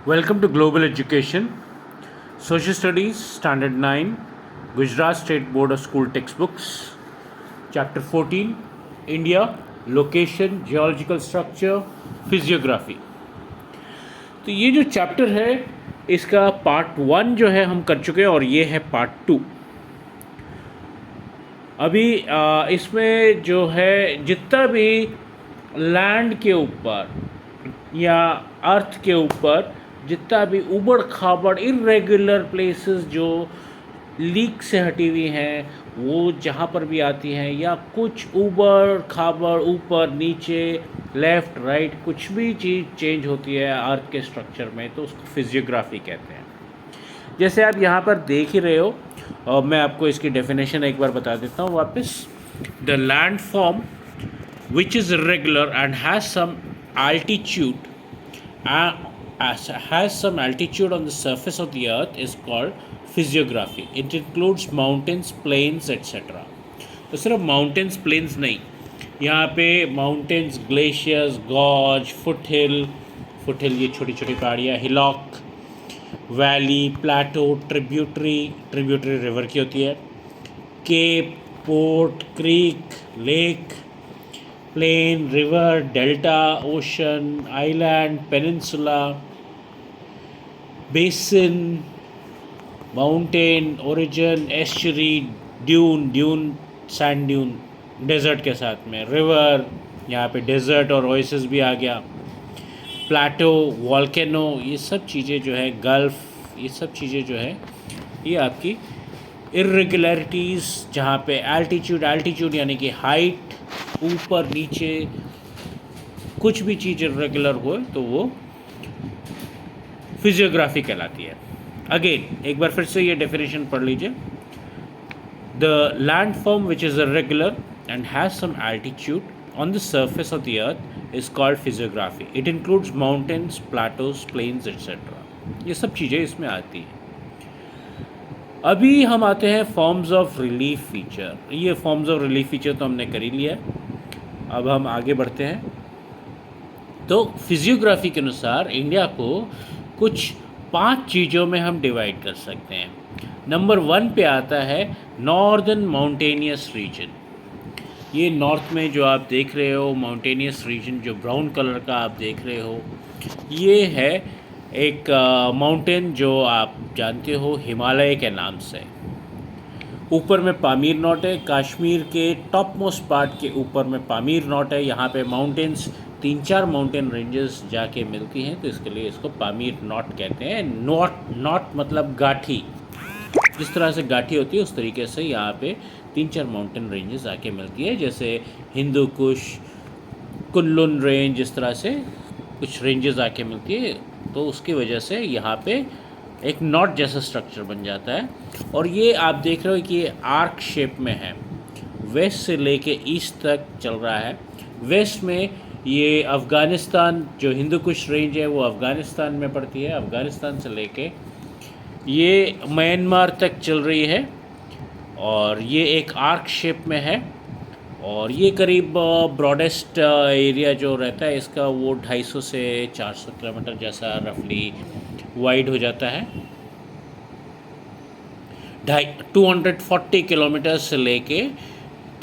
Welcome to Global Education, Social Studies, Standard 9, Gujarat State Board of School Textbooks, Chapter 14, India, Location, Geological Structure, Physiography. तो ये जो chapter है इसका part 1 जो है हम कर चुके हैं और ये है पार्ट 2. अभी इसमें जो है जितना भी लैंड के ऊपर या अर्थ के ऊपर जितना भी उबड़ खाबड़ इरेगुलर प्लेसेस जो लीक से हटी हुई हैं वो जहाँ पर भी आती हैं या कुछ उबड़ खाबड़ ऊपर नीचे लेफ़्ट राइट कुछ भी चीज़ चेंज होती है अर्थ के स्ट्रक्चर में तो उसको फिजियोग्राफी कहते हैं. जैसे आप यहाँ पर देख ही रहे हो और मैं आपको इसकी डेफिनेशन एक बार बता देता हूँ वापस. The land form which is irregular and has some altitude has some altitude on the surface of the earth is called physiography. It includes mountains, plains, etc. तो सिर्फ mountains, plains नहीं, यहाँ पे mountains, glaciers, gorge, foothill ये छोटी छोटी पहाड़ियाँ, hillock, valley, plateau, tributary river की होती है, cape, port, creek, lake, plain, river, delta, ocean, island, peninsula, basin, mountain, origin, estuary, dune, sand dune, desert के साथ में, river, यहाँ पे desert और oasis भी आ गया, plateau, volcano, ये सब चीज़ें जो है, gulf, ये सब चीज़ें जो है ये आपकी irregularities जहाँ पे altitude यानी कि height ऊपर नीचे कुछ भी चीज़ इरेगुलर हो तो वो फिजियोग्राफी कहलाती है. अगेन एक बार फिर से ये डेफिनेशन पढ़ लीजिए. The land form which is irregular and has some altitude on the surface of the earth is called physiography. It includes mountains, plateaus, plains et cetera. ये सब चीज़ें इसमें आती हैं. अभी हम आते हैं फॉर्म्स ऑफ रिलीफ फीचर. ये फॉर्म्स ऑफ रिलीफ फीचर तो हमने कर ही लिया. अब हम आगे बढ़ते हैं. तो फिजियोग्राफी के अनुसार इंडिया को कुछ 5 चीज़ों में हम डिवाइड कर सकते हैं. नंबर 1 पे आता है नॉर्दर्न माउंटेनियस रीजन. ये नॉर्थ में जो आप देख रहे हो माउंटेनियस रीजन जो ब्राउन कलर का आप देख रहे हो ये है एक माउंटेन जो आप जानते हो हिमालय के नाम से. ऊपर में पामीर नॉट है. कश्मीर के टॉप मोस्ट पार्ट के ऊपर में पामीर नॉट है. यहाँ पे माउंटेन्स 3-4 माउंटेन रेंजेस जाके मिलती हैं तो इसके लिए इसको पामीर नॉट कहते हैं. नॉट मतलब गाठी. जिस तरह से गाठी होती है उस तरीके से यहाँ पे 3-4 माउंटेन रेंजेस आके मिलती है. जैसे हिंदू कुश, कुनलुन रेंज, इस तरह से कुछ रेंजेस आके मिलती है तो उसकी वजह से यहाँ पे एक नॉट जैसा स्ट्रक्चर बन जाता है. और ये आप देख रहे हो कि ये आर्क शेप में है. वेस्ट से लेके ईस्ट तक चल रहा है. वेस्ट में ये अफ़गानिस्तान जो हिंदू कुश रेंज है वो अफ़गानिस्तान में पड़ती है. अफ़गानिस्तान से लेके ये म्यांमार तक चल रही है और ये एक आर्क शेप में है. और ये करीब ब्रॉडेस्ट एरिया जो रहता है इसका वो 250 से 400 किलोमीटर जैसा रफली वाइड हो जाता है. 240 किलोमीटर से लेके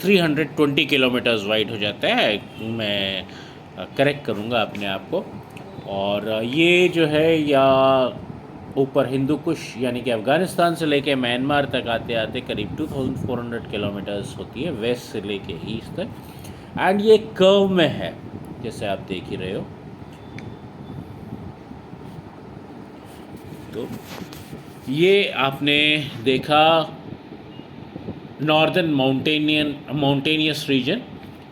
320 किलोमीटर्स वाइड हो जाता है. मैं करेक्ट करूँगा अपने आप को. और ये जो है या ऊपर हिंदू कुश यानी कि अफ़गानिस्तान से लेके म्यांमार तक आते आते करीब 2400 किलोमीटर्स होती है वेस्ट से लेके ईस्ट तक. एंड ये कर्व में है जैसे आप देख ही रहे हो. तो ये आपने देखा नॉर्दर्न माउंटेनियस रीजन.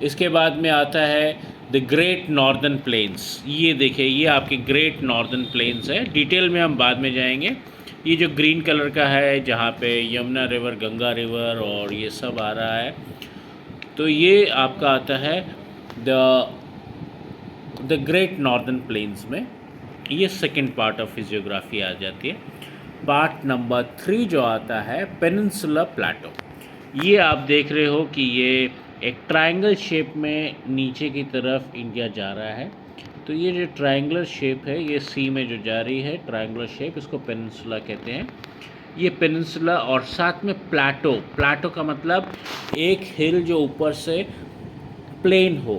इसके बाद में आता है द ग्रेट नॉर्दर्न प्लेन्स. ये देखिए ये आपके ग्रेट नॉर्दर्न प्लेन्स है. डिटेल में हम बाद में जाएंगे. ये जो ग्रीन कलर का है जहाँ पे यमुना रिवर, गंगा रिवर और ये सब आ रहा है तो ये आपका आता है द ग्रेट नॉर्दर्न प्लेन्स में. ये सेकंड पार्ट ऑफ फिजियोग्राफी आ जाती है. पार्ट नंबर 3 जो आता है पेनिनसुला प्लेटो. ये आप देख रहे हो कि ये एक ट्रायंगल शेप में नीचे की तरफ इंडिया जा रहा है. तो ये जो ट्रायंगुलर शेप है, ये सी में जो जा रही है ट्रायंगुलर शेप, इसको पेनिनसुला कहते हैं। ये पेनिनसुला और साथ में प्लाटो, प्लाटो का मतलब एक हिल जो ऊपर से प्लेन हो,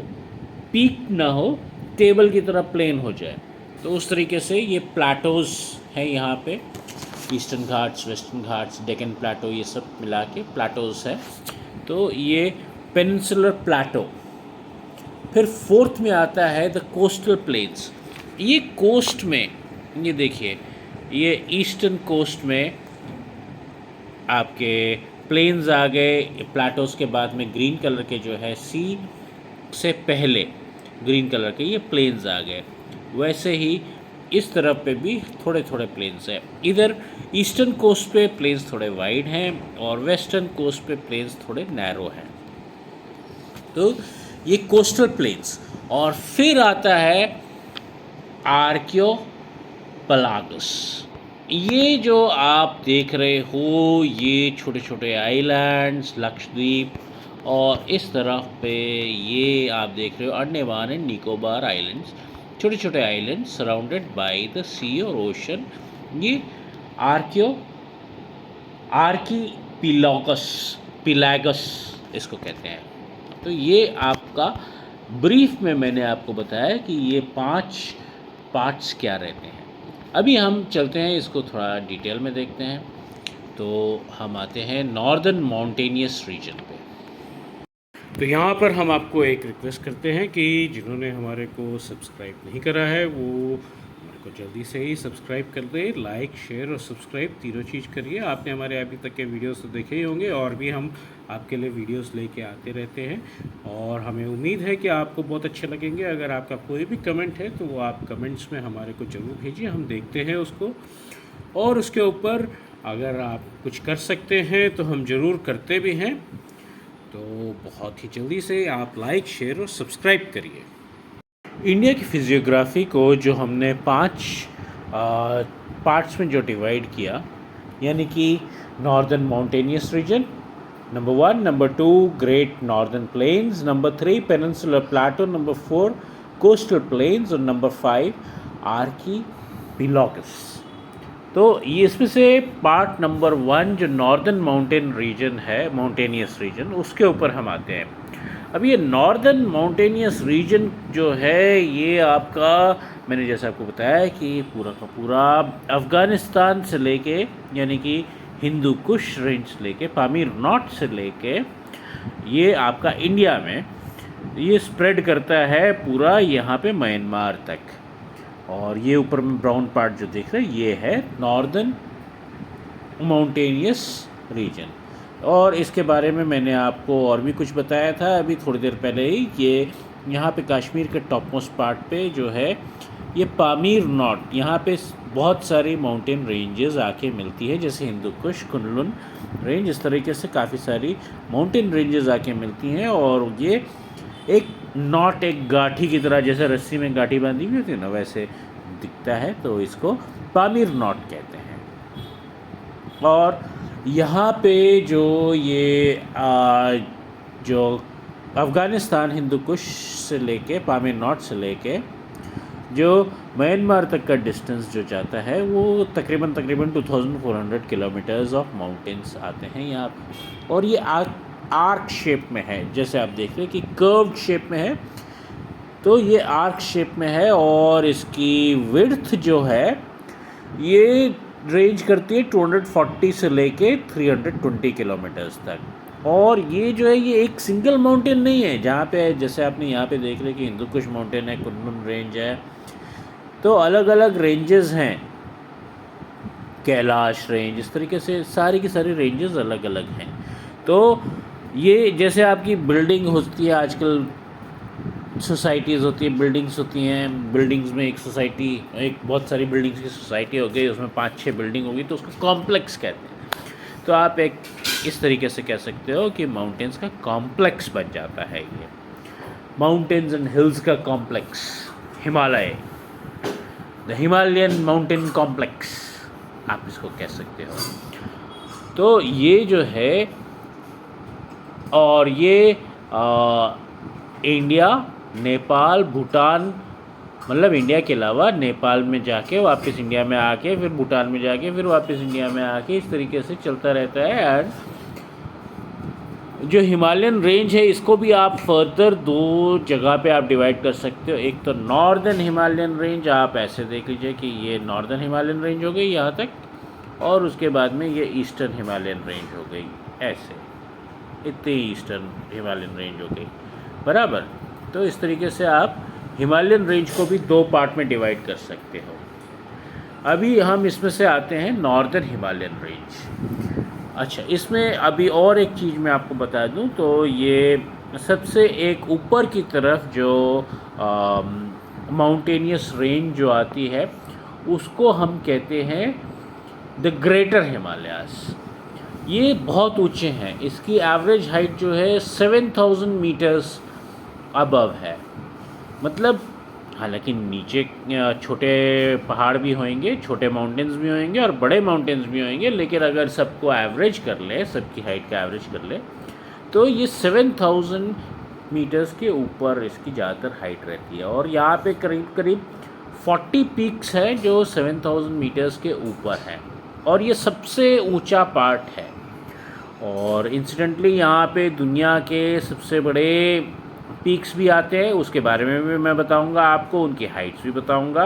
पीक ना हो, टेबल की तरह प्लेन हो जाए, तो उस तरीके से ये प्लाटोज़ हैं यहाँ पे। Eastern Ghats, western Ghats, Deccan Plato, ये सब मिला के प्लाटोज़ है। तो ये पेनिनसुलर प्लाटो। फिर फोर्थ में आता है द कोस्टल प्लेन्स। ये कोस्ट में, ये देखिए, ये ईस्टर्न कोस्ट में आपके प्लेन्स आ गए। प्लाटोज़ के बाद में ग्रीन कलर के जो है, सी से पहले ग्रीन कलर के ये प्लेन्स आ गए। वैसे ही इस तरफ पे भी थोड़े थोड़े प्लेन्स हैं। इधर ईस्टर्न कोस्ट पे प्लेन्स थोड़े वाइड हैं और वेस्टर्न कोस्ट पे प्लेन्स थोड़े नैरो हैं। तो ये कोस्टल प्लेन्स। और फिर आता है आर्कियोपलागस। ये जो आप देख रहे हो, ये छोटे छोटे आइलैंड्स, लक्षद्वीप, और इस तरफ पे ये आप देख रहे हो अंडमान एंड निकोबार आइलैंड्स, छोटे छोटे islands surrounded by the sea और ओशन। ये आर्कीपिलागस, पिलागस इसको कहते हैं। तो ये आपका ब्रीफ में मैंने आपको बताया कि ये 5 पार्ट्स क्या रहते हैं। अभी हम चलते हैं, इसको थोड़ा डिटेल में देखते हैं। तो हम आते हैं नॉर्दर्न माउंटेनियस रीजन पे। तो यहाँ पर हम आपको एक रिक्वेस्ट करते हैं कि जिन्होंने हमारे को सब्सक्राइब नहीं करा है वो हमारे को जल्दी से ही सब्सक्राइब कर दे। लाइक, शेयर और सब्सक्राइब तीनों चीज़ करिए। आपने हमारे अभी तक के वीडियोस तो देखे ही होंगे, और भी हम आपके लिए वीडियोस लेके आते रहते हैं, और हमें उम्मीद है कि आपको बहुत अच्छे लगेंगे। अगर आपका कोई भी कमेंट है तो वो आप कमेंट्स में हमारे को ज़रूर भेजिए, हम देखते हैं उसको, और उसके ऊपर अगर आप कुछ कर सकते हैं तो हम ज़रूर करते भी हैं। तो बहुत ही जल्दी से आप लाइक, शेयर और सब्सक्राइब करिए। इंडिया की फिजियोग्राफी को जो हमने 5 पार्ट्स में जो डिवाइड किया, यानी कि northern mountainous region number 1, number 2 great northern plains, number 3 peninsular Plato, number 4 coastal planes, और नंबर 5 आर्कीपिलागस। तो ये इसमें से पार्ट नंबर 1 जो नॉर्दर्न माउंटेन रीजन है, माउंटेनियस रीजन, उसके ऊपर हम आते हैं। अब ये नॉर्दर्न माउंटेनियस रीजन जो है, ये आपका, मैंने जैसे आपको बताया कि पूरा का पूरा अफ़गानिस्तान से लेके, यानी कि हिंदू कुश रेंज से लेके, पामीर नॉट से लेके, ये आपका इंडिया में ये स्प्रेड करता है पूरा यहाँ पे म्यांमार तक। और ये ऊपर में ब्राउन पार्ट जो देख रहे हैं, ये है नॉर्दर्न माउंटेनियस रीजन। और इसके बारे में मैंने आपको और भी कुछ बताया था अभी थोड़ी देर पहले ही। ये यहाँ पे कश्मीर के टॉप मोस्ट पार्ट पे जो है, ये पामीर नॉट, यहाँ पे बहुत सारी माउंटेन रेंजेस आके मिलती है, जैसे हिंदू कुश, कुनलुन रेंज, इस तरीके से काफ़ी सारी माउंटेन रेंजेस आके मिलती हैं। और ये एक नॉट, एक गाठी की तरह, जैसे रस्सी में गाठी बांधी हुई होती है ना, वैसे दिखता है, तो इसको पामीर नॉट कहते हैं। और यहाँ पे जो ये जो अफ़गानिस्तान, हिंदू कुश से लेके, पामीर नॉट से लेके जो म्यांमार तक का डिस्टेंस जो जाता है, वो तकरीबन 2400 किलोमीटर्स ऑफ माउंटेन्स आते हैं यहाँ पे। और ये आर्क शेप में है, जैसे आप देख रहे हैं कि कर्व्ड शेप में है, तो ये आर्क शेप में है। और इसकी विड्थ जो है, ये रेंज करती है 240 से लेके 320 किलोमीटर्स तक। और ये जो है, ये एक सिंगल माउंटेन नहीं है, जहाँ पे जैसे आपने यहाँ पे देख रहे कि हिंदू कुश माउंटेन है, कुनलुन रेंज है, तो अलग अलग रेंजेस हैं, कैलाश रेंज, इस तरीके से सारी की सारी रेंजेस अलग अलग हैं। तो ये जैसे आपकी बिल्डिंग होती है आजकल, सोसाइटीज़ होती है, बिल्डिंग्स होती हैं, बिल्डिंग्स में एक सोसाइटी, एक बहुत सारी बिल्डिंग्स की सोसाइटी हो गई, उसमें 5-6 बिल्डिंग होगी, तो उसको कॉम्प्लेक्स कहते हैं। तो आप एक इस तरीके से कह सकते हो कि माउंटेन्स का कॉम्प्लेक्स बन जाता है ये, माउंटेन्स एंड हिल्स का complex, Himalaya, the Himalayan mountain complex आप इसको कह सकते हो। तो ये जो है, और ये इंडिया, नेपाल, भूटान मतलब इंडिया के अलावा नेपाल में जाके वापस इंडिया में आके फिर भूटान में जाके फिर वापस इंडिया में आके इस तरीके से चलता रहता है। एंड जो हिमालयन रेंज है इसको भी आप फर्दर दो जगह पे आप डिवाइड कर सकते हो। एक तो नॉर्दर्न हिमालयन रेंज, आप ऐसे देख लीजिए कि ये नॉर्दर्न हिमालयन रेंज हो गई यहाँ तक, और उसके बाद में ये ईस्टर्न हिमालयन रेंज हो गई, ऐसे इतनी ईस्टर्न हिमालयन रेंज हो गई, बराबर। तो इस तरीके से आप हिमालयन रेंज को भी दो पार्ट में डिवाइड कर सकते हो। अभी हम इसमें से आते हैं नॉर्दर्न हिमालयन रेंज। अच्छा, इसमें अभी और एक चीज़ मैं आपको बता दूं, तो ये सबसे एक ऊपर की तरफ जो माउंटेनियस रेंज जो आती है उसको हम कहते हैं द ग्रेटर हिमालयास। ये बहुत ऊंचे हैं, इसकी एवरेज हाइट जो है 7000 मीटर्स अबव है। मतलब हालांकि नीचे छोटे पहाड़ भी होंगे, छोटे माउंटेन्स भी होंगे और बड़े माउंटेन्स भी होंगे, लेकिन अगर सबको एवरेज कर ले, सबकी हाइट का एवरेज कर ले, तो ये 7000 मीटर्स के ऊपर इसकी ज़्यादातर हाइट रहती है। और यहाँ पे करीब करीब 40 पीक्स हैं जो 7000 मीटर्स के ऊपर हैं, और ये सबसे ऊंचा पार्ट है। और इंसिडेंटली यहाँ पे दुनिया के सबसे बड़े पीक्स भी आते हैं, उसके बारे में भी मैं बताऊंगा आपको, उनकी हाइट्स भी बताऊंगा।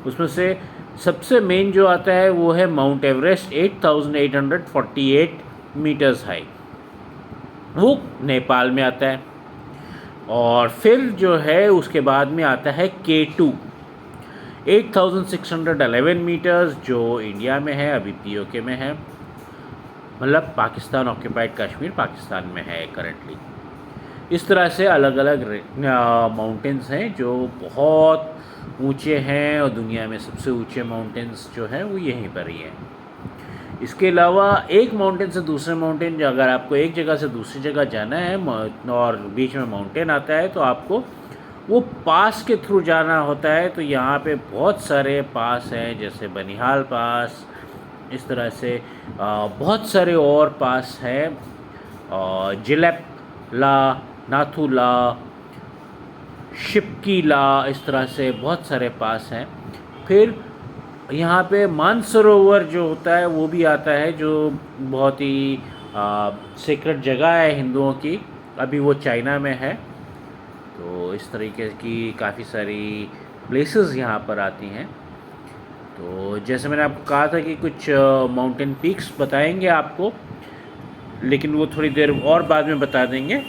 उसमें से सबसे मेन जो आता है वो है माउंट एवरेस्ट, 8848 मीटर्स हाई, वो नेपाल में आता है। और फिर जो है उसके बाद में आता है K2, 8611 मीटर्स, जो इंडिया में है, अभी POK में है, मतलब पाकिस्तान ऑक्यूपाइड कश्मीर पाकिस्तान में है करेंटली। इस तरह से अलग अलग माउंटेन्स हैं जो बहुत ऊंचे हैं, और दुनिया में सबसे ऊंचे माउंटेन्स जो हैं वो यहीं पर ही हैं। इसके अलावा एक माउंटेन से दूसरे माउंटेन, अगर आपको एक जगह से दूसरी जगह जाना है और बीच में माउंटेन आता है तो आपको वो पास के थ्रू जाना होता है। तो यहाँ पे बहुत सारे पास हैं, जैसे बनिहाल पास, इस तरह से बहुत सारे और पास हैं, जिलेपला, नाथुला, शिपकीला, इस तरह से बहुत सारे पास हैं। फिर यहाँ पे मानसरोवर जो होता है वो भी आता है, जो बहुत ही सीक्रेट जगह है हिंदुओं की, अभी वो चाइना में है। तो इस तरीके की काफ़ी सारी प्लेसेस यहाँ पर आती हैं। तो जैसे मैंने आपको कहा था कि कुछ माउंटेन पीक्स बताएंगे आपको, लेकिन वो थोड़ी देर और बाद में बता देंगे।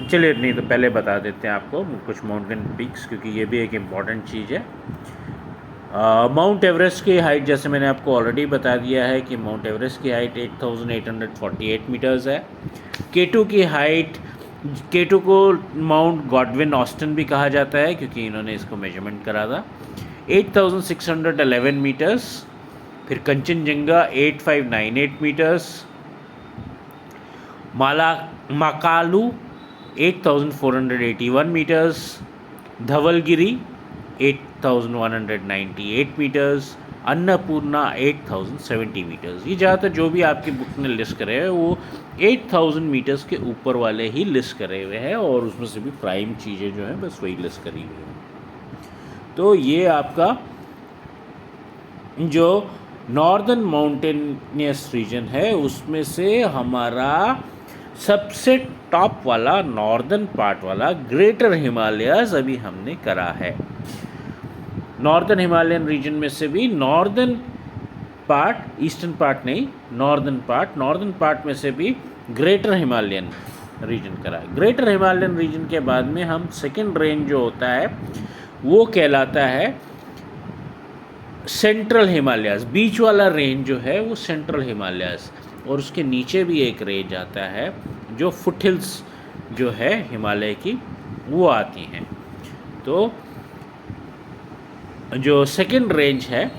चलिए, नहीं तो पहले बता देते हैं आपको कुछ माउंटेन पीक्स, क्योंकि ये भी एक इम्पॉर्टेंट चीज़ है। माउंट एवरेस्ट की हाइट जैसे मैंने आपको ऑलरेडी बता दिया है कि माउंट एवरेस्ट की हाइट 8848 मीटर्स है। K2 की हाइट, K2 को माउंट गॉडविन ऑस्टिन भी कहा जाता है क्योंकि इन्होंने इसको मेजरमेंट करा था, 8611 मीटर्स। फिर Kanchenjunga 8598 metres, Makalu 8481 metres, Dhaulagiri 8198 metres, Annapurna 8070 metres. ये ज़्यादातर जो भी आपकी बुक ने लिस्ट करे हुए वो 8000 मीटर्स के ऊपर वाले ही लिस्ट करे हुए हैं, और उसमें से भी प्राइम चीज़ें जो हैं बस वही लिस्ट करी हुई हैं। तो ये आपका जो नॉर्दर्न माउंटेनियस रीजन है उसमें से हमारा सबसे टॉप वाला नॉर्दर्न पार्ट वाला ग्रेटर हिमालयाज अभी हमने करा है। नॉर्दर्न हिमालयन रीजन में से भी नॉर्दर्न पार्ट, ईस्टर्न पार्ट नहीं, नॉर्दर्न पार्ट में से भी ग्रेटर हिमालयन रीजन करा है। ग्रेटर हिमालयन रीजन के बाद में हम सेकंड रेंज जो होता है वो कहलाता है सेंट्रल हिमालयाज। बीच वाला रेंज जो है वो सेंट्रल हिमालयाज, और उसके नीचे भी एक रेंज आता है जो फुट हिल्स जो है हिमालय की वो आती हैं। तो जो सेकंड रेंज है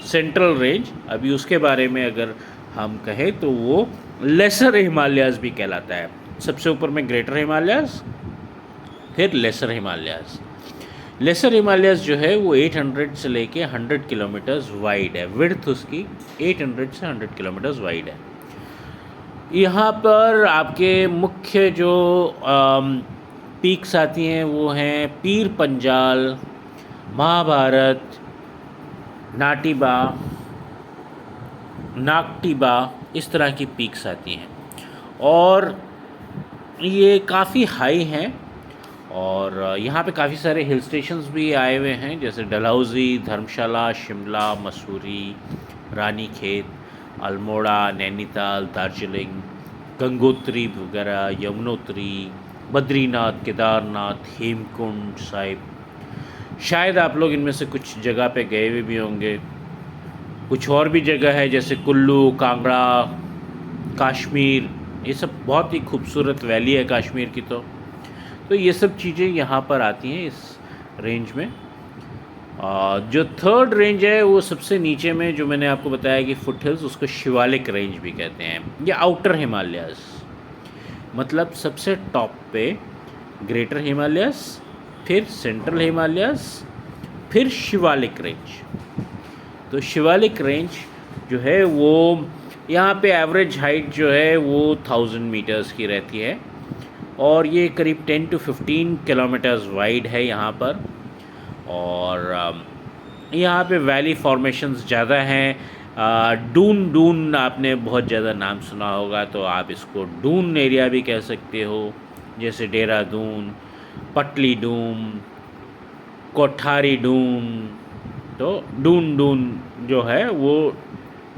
सेंट्रल रेंज, अभी उसके बारे में अगर हम कहें तो वो लेसर हिमालयाज भी कहलाता है। सबसे ऊपर में ग्रेटर हिमालयाज, फिर लेसर हिमालयाज। लेसर हिमालयाज जो है वो 800 से लेके 100 किलोमीटर्स वाइड है, विड्थ उसकी 800 से 100 किलोमीटर्स वाइड है। यहाँ पर आपके मुख्य जो पीक्स आती हैं वो हैं पीर पंजाल, महाभारत, नाटिबा, नागटिबा, इस तरह की पीक्स आती हैं और ये काफ़ी हाई हैं। और यहाँ पे काफ़ी सारे हिल स्टेशंस भी आए हुए हैं, जैसे डलहौज़ी, धर्मशाला, शिमला, मसूरी, रानीखेत, अल्मोड़ा, नैनीताल, दार्जिलिंग, गंगोत्री वगैरह, यमुनोत्री, बद्रीनाथ, केदारनाथ, हेमकुंड साहिब। शायद आप लोग इनमें से कुछ जगह पे गए हुए भी होंगे। कुछ और भी जगह है जैसे कुल्लू, कांगड़ा, कश्मीर, ये सब बहुत ही खूबसूरत वैली है कश्मीर की। तो ये सब चीज़ें यहाँ पर आती हैं इस रेंज में। जो थर्ड रेंज है वो सबसे नीचे में, जो मैंने आपको बताया कि फुट हिल्स, उसको शिवालिक रेंज भी कहते हैं या आउटर हिमालयस। मतलब सबसे टॉप पे ग्रेटर हिमालयस, फिर सेंट्रल हिमालयस, फिर शिवालिक रेंज। तो शिवालिक रेंज जो है वो यहाँ पे एवरेज हाइट जो है वो 1000 मीटर्स की रहती है और ये करीब 10 to 15 किलोमीटर्स वाइड है यहाँ पर। और यहाँ पे वैली फॉर्मेशंस ज़्यादा हैं। डून आपने बहुत ज़्यादा नाम सुना होगा, तो आप इसको डून एरिया भी कह सकते हो, जैसे देहरादून, पटली डून, कोठारी डून। तो डून जो है वो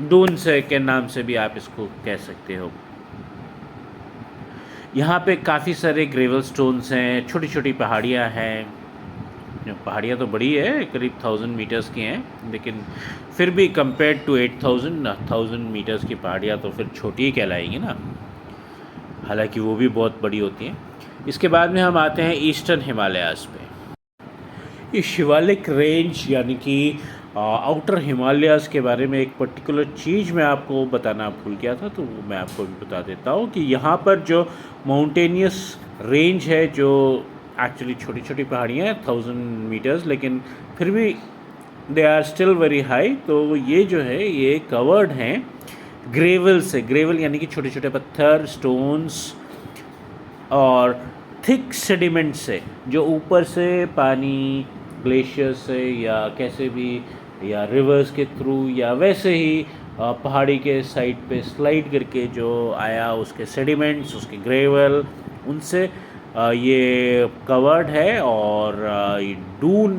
डून से के नाम से भी आप इसको कह सकते हो। यहाँ पे काफ़ी सारे ग्रेवल स्टोन्स हैं, छोटी छोटी पहाड़ियाँ हैं। पहाड़ियाँ तो बड़ी है, करीब 1000 मीटर्स की हैं, लेकिन फिर भी कंपेयर टू 1000 मीटर्स की पहाड़ियाँ तो फिर छोटी ही कहलाएंगी ना, हालांकि वो भी बहुत बड़ी होती हैं। इसके बाद में हम आते हैं ईस्टर्न हिमालयाज़ पे। ये शिवालिक रेंज यानी कि आउटर हिमालयाज़ के बारे में एक पर्टिकुलर चीज़ मैं आपको बताना भूल गया था, तो वो मैं आपको भी बता देता हूँ कि यहाँ पर जो माउंटेनियस रेंज है, जो एक्चुअली छोटी छोटी पहाड़ियाँ हैं 1000 मीटर्स, लेकिन फिर भी they are still very high. तो ये जो है ये कवर्ड हैं ग्रेवल से। ग्रेवल यानी कि छोटे छोटे पत्थर, स्टोन्स और थिक सेडिमेंट से, जो ऊपर से पानी ग्लेशियर से या कैसे भी, या रिवर्स के थ्रू या वैसे ही पहाड़ी के साइड पे स्लाइड करके जो आया, उसके सेडिमेंट्स, उसके ग्रेवल, उनसे ये कवर्ड है। और ये डून,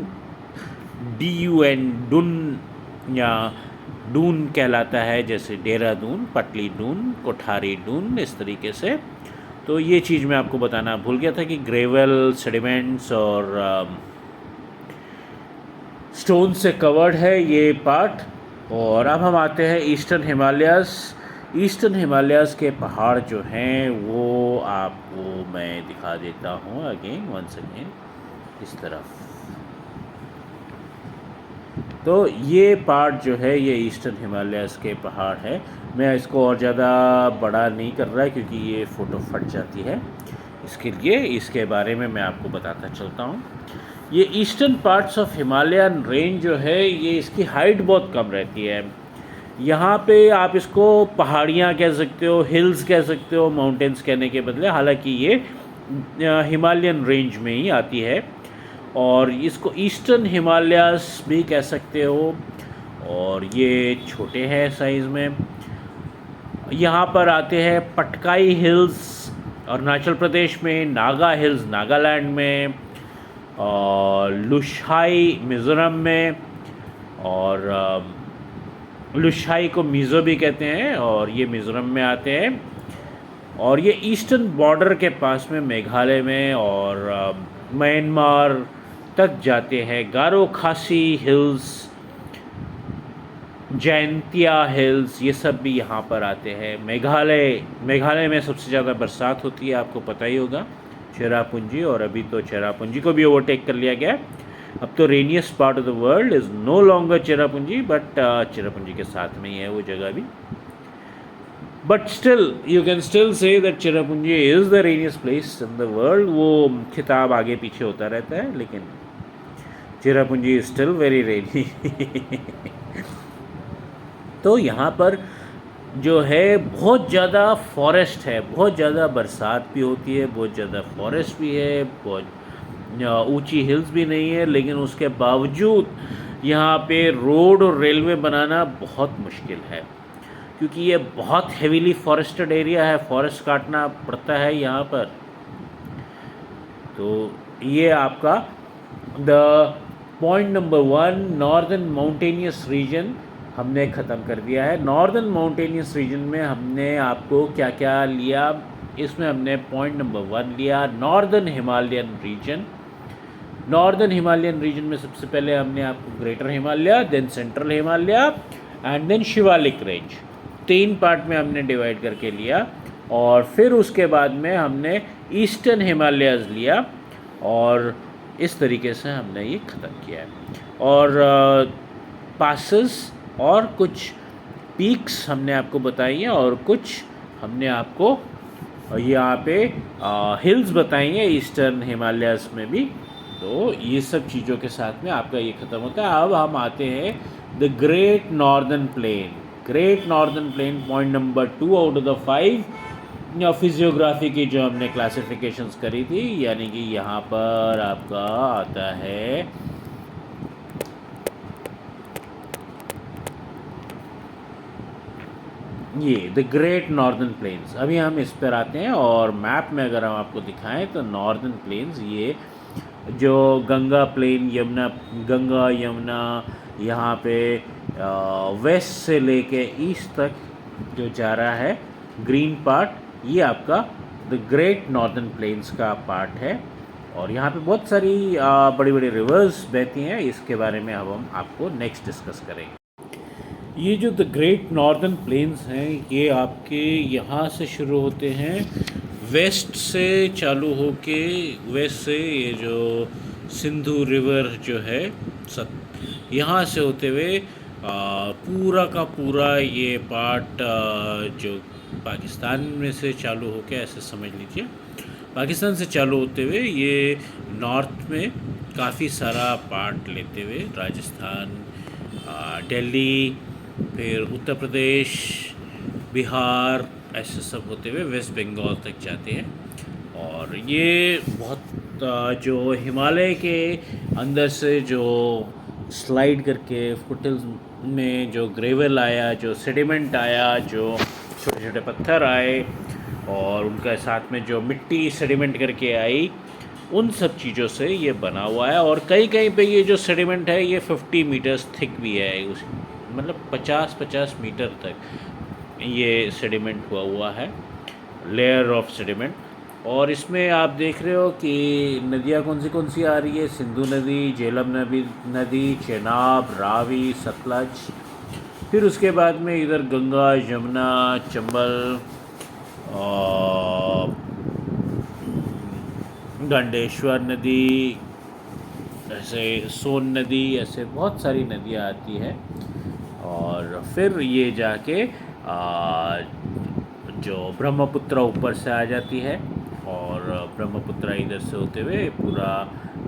DUN, डून या डून कहलाता है, जैसे देहरादून, पटली डून, कोठारी डून, इस तरीके से। तो ये चीज़ मैं आपको बताना भूल गया था कि ग्रेवल, सेडिमेंट्स और स्टोन से कवर्ड है ये पार्ट। और अब हम आते हैं ईस्टर्न हिमालयाज़। ईस्टर्न हिमालयाज़ के पहाड़ जो हैं वो आपको मैं दिखा देता हूँ अगेन, वंस अगेन, इस तरफ। तो ये पार्ट जो है ये ईस्टर्न हिमालयाज़ के पहाड़ है। मैं इसको और ज़्यादा बड़ा नहीं कर रहा क्योंकि ये फ़ोटो फट जाती है, इसके लिए इसके बारे में मैं आपको बताता चलता हूँ। ये eastern parts of Himalayan range जो है ये इसकी हाइट बहुत कम रहती है। यहाँ पे आप इसको पहाड़ियाँ कह सकते हो, हिल्स कह सकते हो, माउंटेन्स कहने के बदले, हालांकि ये हिमालयन रेंज में ही आती है। और इसको ईस्टर्न हिमालयाज़ भी कह सकते हो। और ये छोटे हैं साइज़ में। यहाँ पर आते हैं पटकाई हिल्स अरुणाचल प्रदेश में, नागा हिल्स नागालैंड में, और लुशाई मिज़ोरम में, और लुशाई को मिज़ो भी कहते हैं, और ये मिज़ोरम में आते हैं। और ये ईस्टर्न बॉर्डर के पास में मेघालय में और म्यांमार तक जाते हैं। गारो खासी हिल्स, जैंतिया हिल्स, ये सब भी यहाँ पर आते हैं। मेघालय में सबसे ज़्यादा बरसात होती है, आपको पता ही होगा, चेरापूंजी। और अभी तो चेरापूंजी को भी ओवरटेक कर लिया गया। अब तो rainiest part of the world is no longer Cherrapunji, but Cherrapunji के साथ में ही है वो जगह भी। But still you can still say that Cherrapunji is the rainiest place in the world. वो खिताब आगे पीछे होता रहता है, लेकिन Cherrapunji is still very rainy. तो यहाँ पर जो है बहुत ज़्यादा फॉरेस्ट है, बहुत ज़्यादा बरसात भी होती है, बहुत ज़्यादा फॉरेस्ट भी है, बहुत ऊंची हिल्स भी नहीं है, लेकिन उसके बावजूद यहाँ पे रोड और रेलवे बनाना बहुत मुश्किल है, क्योंकि ये बहुत हेवीली फॉरेस्टेड एरिया है, फॉरेस्ट काटना पड़ता है यहाँ पर। तो ये आपका the point number 1, northern mountainous region हमने ख़त्म कर दिया है। नॉर्दर्न माउंटेनियस रीजन में हमने आपको क्या क्या लिया, इसमें हमने पॉइंट नंबर 1 लिया northern Himalayan region. Northern Himalayan region में सबसे पहले हमने आपको greater Himalaya, then central Himalaya and then Shivalik range, 3 part में हमने डिवाइड करके लिया। और फिर उसके बाद में हमने ईस्टर्न हिमालयाज़ लिया, और इस तरीके से हमने ये ख़त्म किया है। और पासेस और कुछ पीक्स हमने आपको बताई हैं, और कुछ हमने आपको यहाँ पे हिल्स बताई हैं ईस्टर्न हिमालयाज़ में भी। तो ये सब चीज़ों के साथ में आपका ये ख़त्म होता है। अब हम आते हैं the great northern plain. Great northern plain point number 2 out of the 5 physiography की जो हमने क्लासिफिकेशंस करी थी, यानी कि यहाँ पर आपका आता है ये द ग्रेट नॉर्दर्न प्लेन्स। अभी हम इस पर आते हैं, और मैप में अगर हम आपको दिखाएं तो नॉर्दर्न प्लेन्स, ये जो गंगा प्लेन, यमुना, गंगा यमुना यहाँ पे वेस्ट से लेके ईस्ट तक जो जा रहा है ग्रीन पार्ट, ये आपका द ग्रेट नॉर्दर्न प्लेन्स का पार्ट है। और यहाँ पे बहुत सारी बड़ी बड़ी रिवर्स बहती हैं, इसके बारे में अब हम आपको नेक्स्ट डिस्कस करेंगे। ये जो द ग्रेट नॉर्दर्न प्लेन्स हैं, ये आपके यहाँ से शुरू होते हैं, वेस्ट से चालू होके, वेस्ट से ये जो सिंधु रिवर जो है यहाँ से होते हुए पूरा का पूरा ये पार्ट जो पाकिस्तान में से चालू होके, ऐसे समझ लीजिए पाकिस्तान से चालू होते हुए ये नॉर्थ में काफ़ी सारा पार्ट लेते हुए राजस्थान, दिल्ली, फिर उत्तर प्रदेश, बिहार, ऐसे सब होते हुए वेस्ट बंगाल तक जाते हैं। और ये बहुत जो हिमालय के अंदर से जो स्लाइड करके फुटहिल्स में जो ग्रेवल आया, जो सेडिमेंट आया, जो छोटे छोटे पत्थर आए, और उनका साथ में जो मिट्टी सेडिमेंट करके आई, उन सब चीज़ों से ये बना हुआ है। और कहीं कहीं पे ये जो सेडिमेंट है ये 50 मीटर्स थिक भी है, उस मतलब 50-50 मीटर तक ये सेडिमेंट हुआ है, लेयर ऑफ सेडिमेंट। और इसमें आप देख रहे हो कि नदियाँ कौन सी आ रही है, सिंधु नदी, झेलम नदी, चेनाब, रावी, सतलज, फिर उसके बाद में इधर गंगा, यमुना, चंबल, गंडेश्वर नदी, ऐसे सोन नदी, ऐसे बहुत सारी नदियाँ आती हैं। और फिर ये जाके जो ब्रह्मपुत्र ऊपर से आ जाती है, और ब्रह्मपुत्र इधर से होते हुए पूरा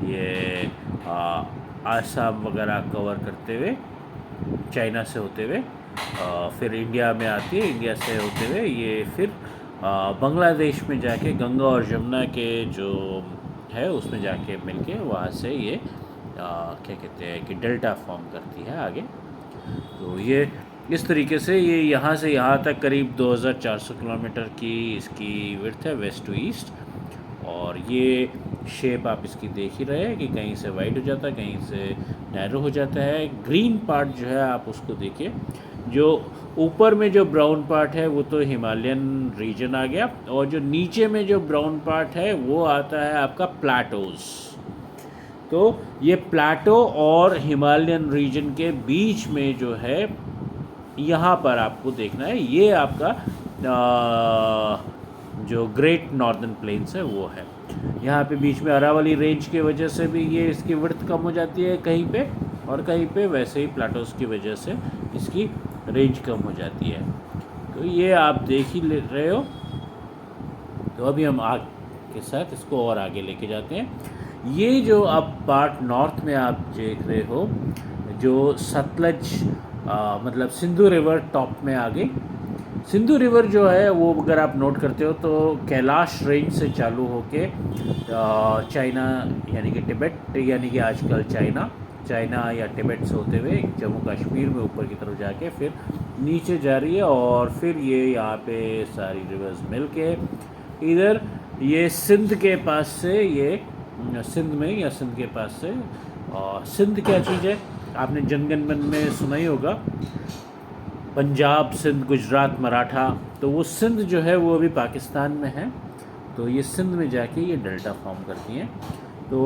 ये आसाम वगैरह कवर करते हुए, चाइना से होते हुए फिर इंडिया में आती है, इंडिया से होते हुए ये फिर बांग्लादेश में जाके गंगा और यमुना के जो है उसमें जाके मिलके वहाँ से ये क्या कहते हैं कि डेल्टा फॉर्म करती है आगे। तो ये इस तरीके से ये यहाँ से यहाँ तक करीब 2400 किलोमीटर की इसकी विड्थ है, वेस्ट टू ईस्ट। और ये शेप आप इसकी देख ही रहे हैं कि कहीं से वाइड हो जाता है, कहीं से नैरो हो जाता है। ग्रीन पार्ट जो है आप उसको देखिए, जो ऊपर में जो ब्राउन पार्ट है वो तो हिमालयन रीजन आ गया, और जो नीचे में जो ब्राउन पार्ट है वो आता है आपका प्लाटोज़। तो ये प्लाटो और हिमालयन रीजन के बीच में जो है, यहाँ पर आपको देखना है, ये आपका जो ग्रेट नॉर्दर्न प्लेन्स है वो है। यहाँ पे बीच में अरावली रेंज की वजह से भी ये इसकी विड्थ कम हो जाती है कहीं पे, और कहीं पे वैसे ही प्लाटोस की वजह से इसकी रेंज कम हो जाती है। तो ये आप देख ही ले रहे हो। तो अभी हम आगे के साथ इसको और आगे लेके जाते हैं। ये जो आप पार्ट नॉर्थ में आप देख रहे हो, जो सतलज मतलब सिंधु रिवर टॉप में आ गई, सिंधु रिवर जो है वो अगर आप नोट करते हो तो कैलाश रेंज से चालू होके चाइना यानी कि तिब्बत यानी कि आजकल चाइना या तिब्बत से होते हुए जम्मू कश्मीर में ऊपर की तरफ जाके फिर नीचे जा रही है और फिर ये यहाँ पे सारी रिवर्स मिल के इधर ये सिंध के पास से ये सिंध में या सिंध के पास से सिंध क्या चीज़ है आपने जनगण मन में सुना ही होगा, पंजाब सिंध गुजरात मराठा, तो वो सिंध जो है वो अभी पाकिस्तान में है, तो ये सिंध में जाके ये डेल्टा फॉर्म करती हैं। तो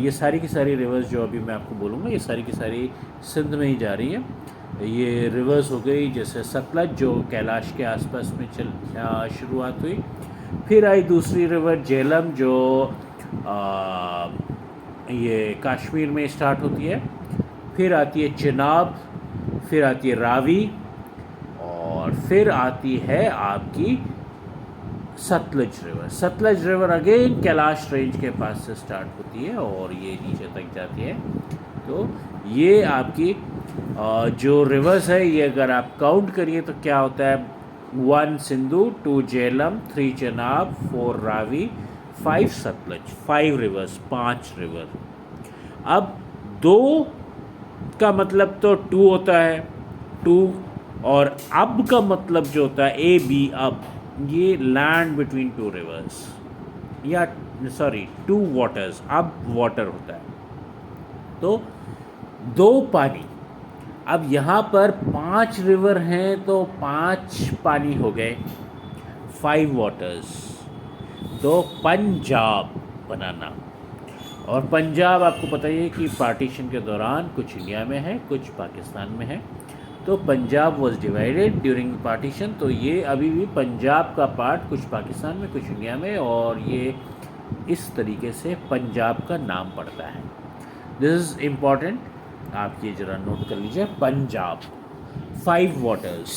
ये सारी की सारी रिवर्स जो अभी मैं आपको बोलूँगा ये सारी की सारी सिंध में ही जा रही है। ये रिवर्स हो गई जैसे सतलज जो कैलाश के आसपास में शुरुआत हुई, फिर आई दूसरी रिवर झेलम जो ये कश्मीर में स्टार्ट होती है, फिर आती है चिनाब, फिर आती है रावी और फिर आती है आपकी Sutlej river. Sutlej river again Kailash range के पास से स्टार्ट होती है और ये नीचे तक जाती है। तो ये आपकी जो रिवर्स है ये अगर आप काउंट करिए तो क्या होता है, 1 सिंधु, 2 झेलम, 3 चेनाब, 4 रावी, 5 सतलज, 5 रिवर्स, 5 रिवर। अब 2 का मतलब तो 2 होता है, 2 और अब का मतलब जो होता है ए बी अब, ये लैंड बिटवीन 2 रिवर्स या सॉरी 2 वाटर्स, अब वाटर होता है। तो 2 पानी, अब यहाँ पर 5 रिवर हैं तो 5 पानी हो गए, 5 वाटर्स। तो पंजाब बनाना, और पंजाब आपको पता ही है कि पार्टीशन के दौरान कुछ इंडिया में है कुछ पाकिस्तान में है, तो Punjab was divided during partition. तो ये अभी भी पंजाब का पार्ट कुछ पाकिस्तान में कुछ इंडिया में, और ये इस तरीके से पंजाब का नाम पड़ता है। दिस इज़ इम्पॉर्टेंट, आप ये ज़रा नोट कर लीजिए, पंजाब 5 वाटर्स।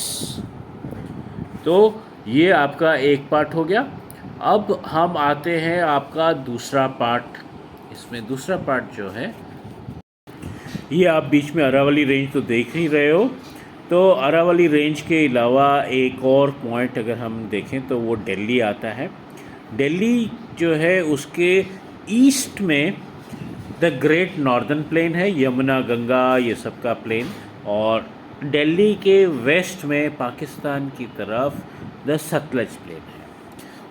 तो ये आपका एक पार्ट हो गया। अब हम आते हैं आपका दूसरा पार्ट। इसमें दूसरा पार्ट जो है ये आप बीच में अरावली रेंज तो देख ही रहे हो, तो अरावली रेंज के अलावा एक और पॉइंट अगर हम देखें तो वो दिल्ली आता है। दिल्ली जो है उसके ईस्ट में द ग्रेट नॉर्दर्न प्लेन है, यमुना गंगा ये सब का प्लेन, और दिल्ली के वेस्ट में पाकिस्तान की तरफ द सतलज प्लेन है।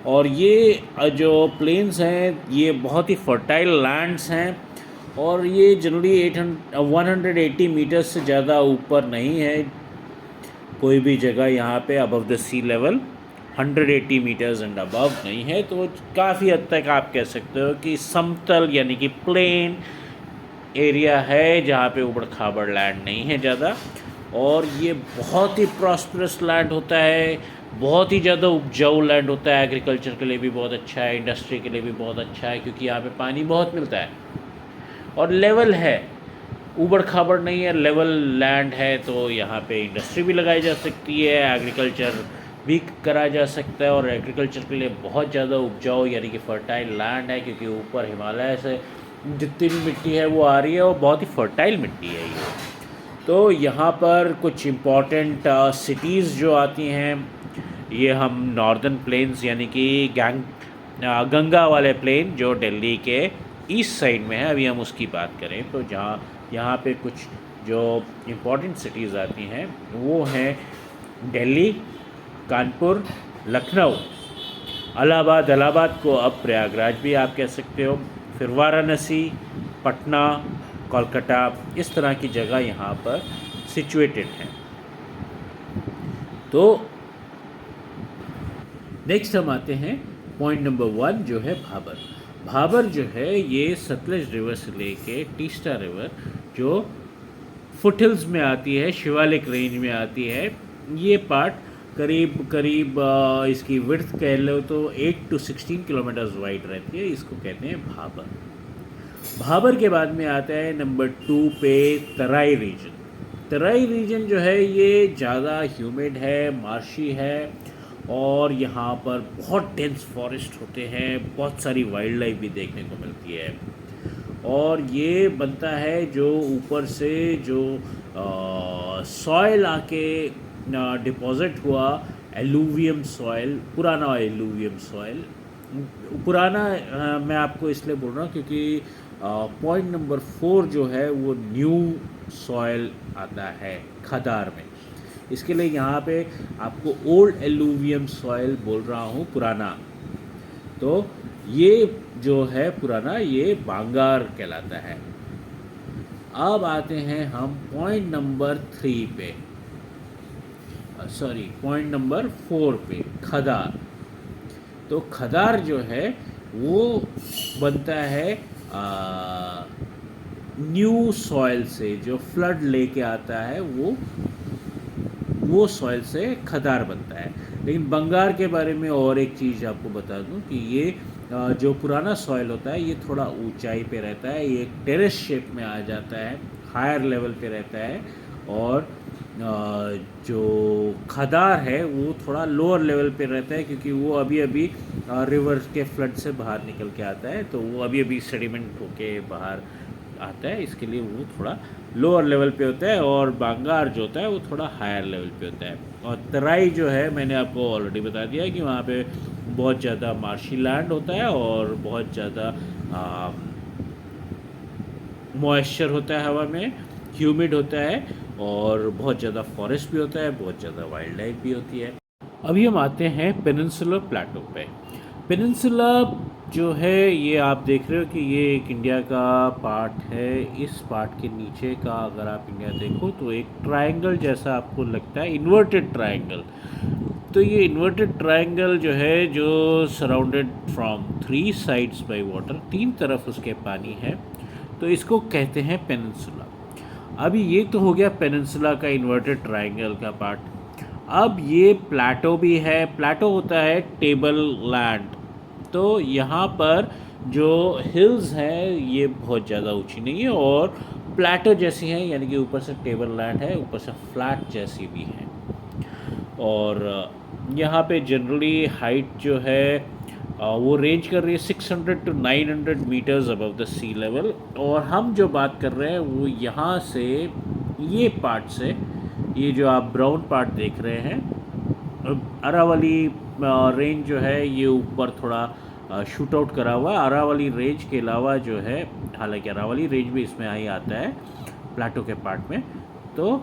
और ये जो प्लेन्स हैं ये बहुत ही फर्टाइल लैंड्स हैं, और ये जनरली 180 मीटर्स से ज़्यादा ऊपर नहीं है कोई भी जगह यहाँ पे above the sea level, 180 metres and above नहीं है। तो काफ़ी हद तक आप कह सकते हो कि समतल यानी कि प्लेन एरिया है जहाँ पे ऊबड़ खाबड़ लैंड नहीं है ज़्यादा, और ये बहुत ही प्रॉस्परस लैंड होता है, बहुत ही ज़्यादा उपजाऊ लैंड होता है, एग्रीकल्चर के लिए भी बहुत अच्छा है, इंडस्ट्री के लिए भी बहुत अच्छा है, क्योंकि यहाँ पे पानी बहुत मिलता है और लेवल है, ऊबड़ खाबड़ नहीं है, लेवल लैंड है। तो यहाँ पे इंडस्ट्री भी लगाई जा सकती है, एग्रीकल्चर भी करा जा सकता है, और एग्रीकल्चर के लिए बहुत ज़्यादा उपजाऊ यानी कि फर्टाइल लैंड है, क्योंकि ऊपर हिमालय से जितनी भी मिट्टी है वो आ रही है और बहुत ही फर्टाइल मिट्टी है ये। तो यहाँ पर कुछ इम्पॉर्टेंट सिटीज़ जो आती हैं, ये हम नॉर्दर्न प्लेन्स यानी कि गंगा वाले प्लेन जो दिल्ली के ईस्ट साइड में है, अभी हम उसकी बात करें तो जहाँ यहाँ पे कुछ जो इम्पॉर्टेंट सिटीज़ आती हैं वो हैं दिल्ली, कानपुर, लखनऊ, इलाहाबाद को अब प्रयागराज भी आप कह सकते हो, फिर वाराणसी, पटना, कोलकाता, इस तरह की जगह यहाँ पर सिचुएटेड हैं। तो नेक्स्ट हम आते हैं पॉइंट नंबर 1 जो है भाबर। भाबर जो है ये सतलज रिवर से लेके टीस्टा रिवर जो फुटहिल्स में आती है, शिवालिक रेंज में आती है, ये पार्ट करीब इसकी विड्थ कह लो तो 8 to 16 किलोमीटर्स वाइड रहती है, इसको कहते हैं भाबर। भाबर के बाद में आता है नंबर 2 पे तराई रीजन। तराई रीजन जो है ये ज़्यादा ह्यूमिड है, मार्शी है, और यहाँ पर बहुत डेंस फॉरेस्ट होते हैं, बहुत सारी वाइल्ड लाइफ भी देखने को मिलती है, और ये बनता है जो ऊपर से जो सॉइल आके डिपॉजिट हुआ एलुवियम सॉइल, पुराना एलुवियम सॉइल। पुराना मैं आपको इसलिए बोल रहा हूँ क्योंकि पॉइंट नंबर 4 जो है वो न्यू सॉइल आता है खदार में। इसके लिए यहाँ पे आपको ओल्ड एलुवियम सॉइल बोल रहा हूँ, पुराना। तो ये जो है पुराना, ये बांगार कहलाता है। अब आते हैं हम पॉइंट नंबर 3 पे, सॉरी पॉइंट नंबर 4 पे, खदार। तो खदार जो है वो बनता है न्यू सॉइल से, जो फ्लड लेके आता है वो सॉइल से खदार बनता है। लेकिन बंगार के बारे में और एक चीज़ आपको बता दूं कि ये जो पुराना सॉइल होता है ये थोड़ा ऊंचाई पे रहता है, ये एक टेरेस शेप में आ जाता है, हायर लेवल पे रहता है। और जो खदार है वो थोड़ा लोअर लेवल पे रहता है क्योंकि वो अभी अभी रिवर के फ्लड से बाहर निकल के आता है, तो वो अभी अभी सेडिमेंट होके बाहर आता है, इसके लिए वो थोड़ा लोअर लेवल पे होता है। और बांगार जो होता है वो थोड़ा हायर लेवल पे होता है। और तराई जो है मैंने आपको ऑलरेडी बता दिया कि वहाँ पे बहुत ज़्यादा मार्शी लैंड होता है और बहुत ज़्यादा मॉइस्चर होता है, हवा में ह्यूमिड होता है, और बहुत ज़्यादा फॉरेस्ट भी होता है, बहुत ज़्यादा वाइल्ड लाइफ भी होती है। अभी हम आते हैं पेनिनसुलर प्लेटो पे। पेनिनसुला जो है ये आप देख रहे हो कि ये एक इंडिया का पार्ट है। इस पार्ट के नीचे का अगर आप इंडिया देखो तो एक ट्रायंगल जैसा आपको लगता है, इन्वर्टेड ट्रायंगल। तो ये इन्वर्टेड ट्रायंगल जो है, जो surrounded from 3 sides by water, 3 तरफ उसके पानी है, तो इसको कहते हैं पेनिनसुला। अभी ये तो हो गया पेनिनसुला का इन्वर्टेड ट्रायंगल का पार्ट। अब ये प्लेटो भी है। प्लेटो होता है टेबल लैंड। तो यहाँ पर जो हिल्स हैं ये बहुत ज़्यादा ऊंची नहीं है और प्लेटो जैसी हैं, यानी कि ऊपर से टेबल लैंड है, ऊपर से फ्लैट जैसी भी है। और यहाँ पे जनरली हाइट जो है वो रेंज कर रही है 600 to 900 metres above the sea level. और हम जो बात कर रहे हैं वो यहाँ से, ये पार्ट से, ये जो आप ब्राउन पार्ट देख रहे हैं, अरावली रेंज जो है ये ऊपर थोड़ा शूट आउट करा हुआ। अरावली रेंज के अलावा जो है, हालांकि अरावली रेंज भी इसमें ही आता है प्लाटो के पार्ट में, तो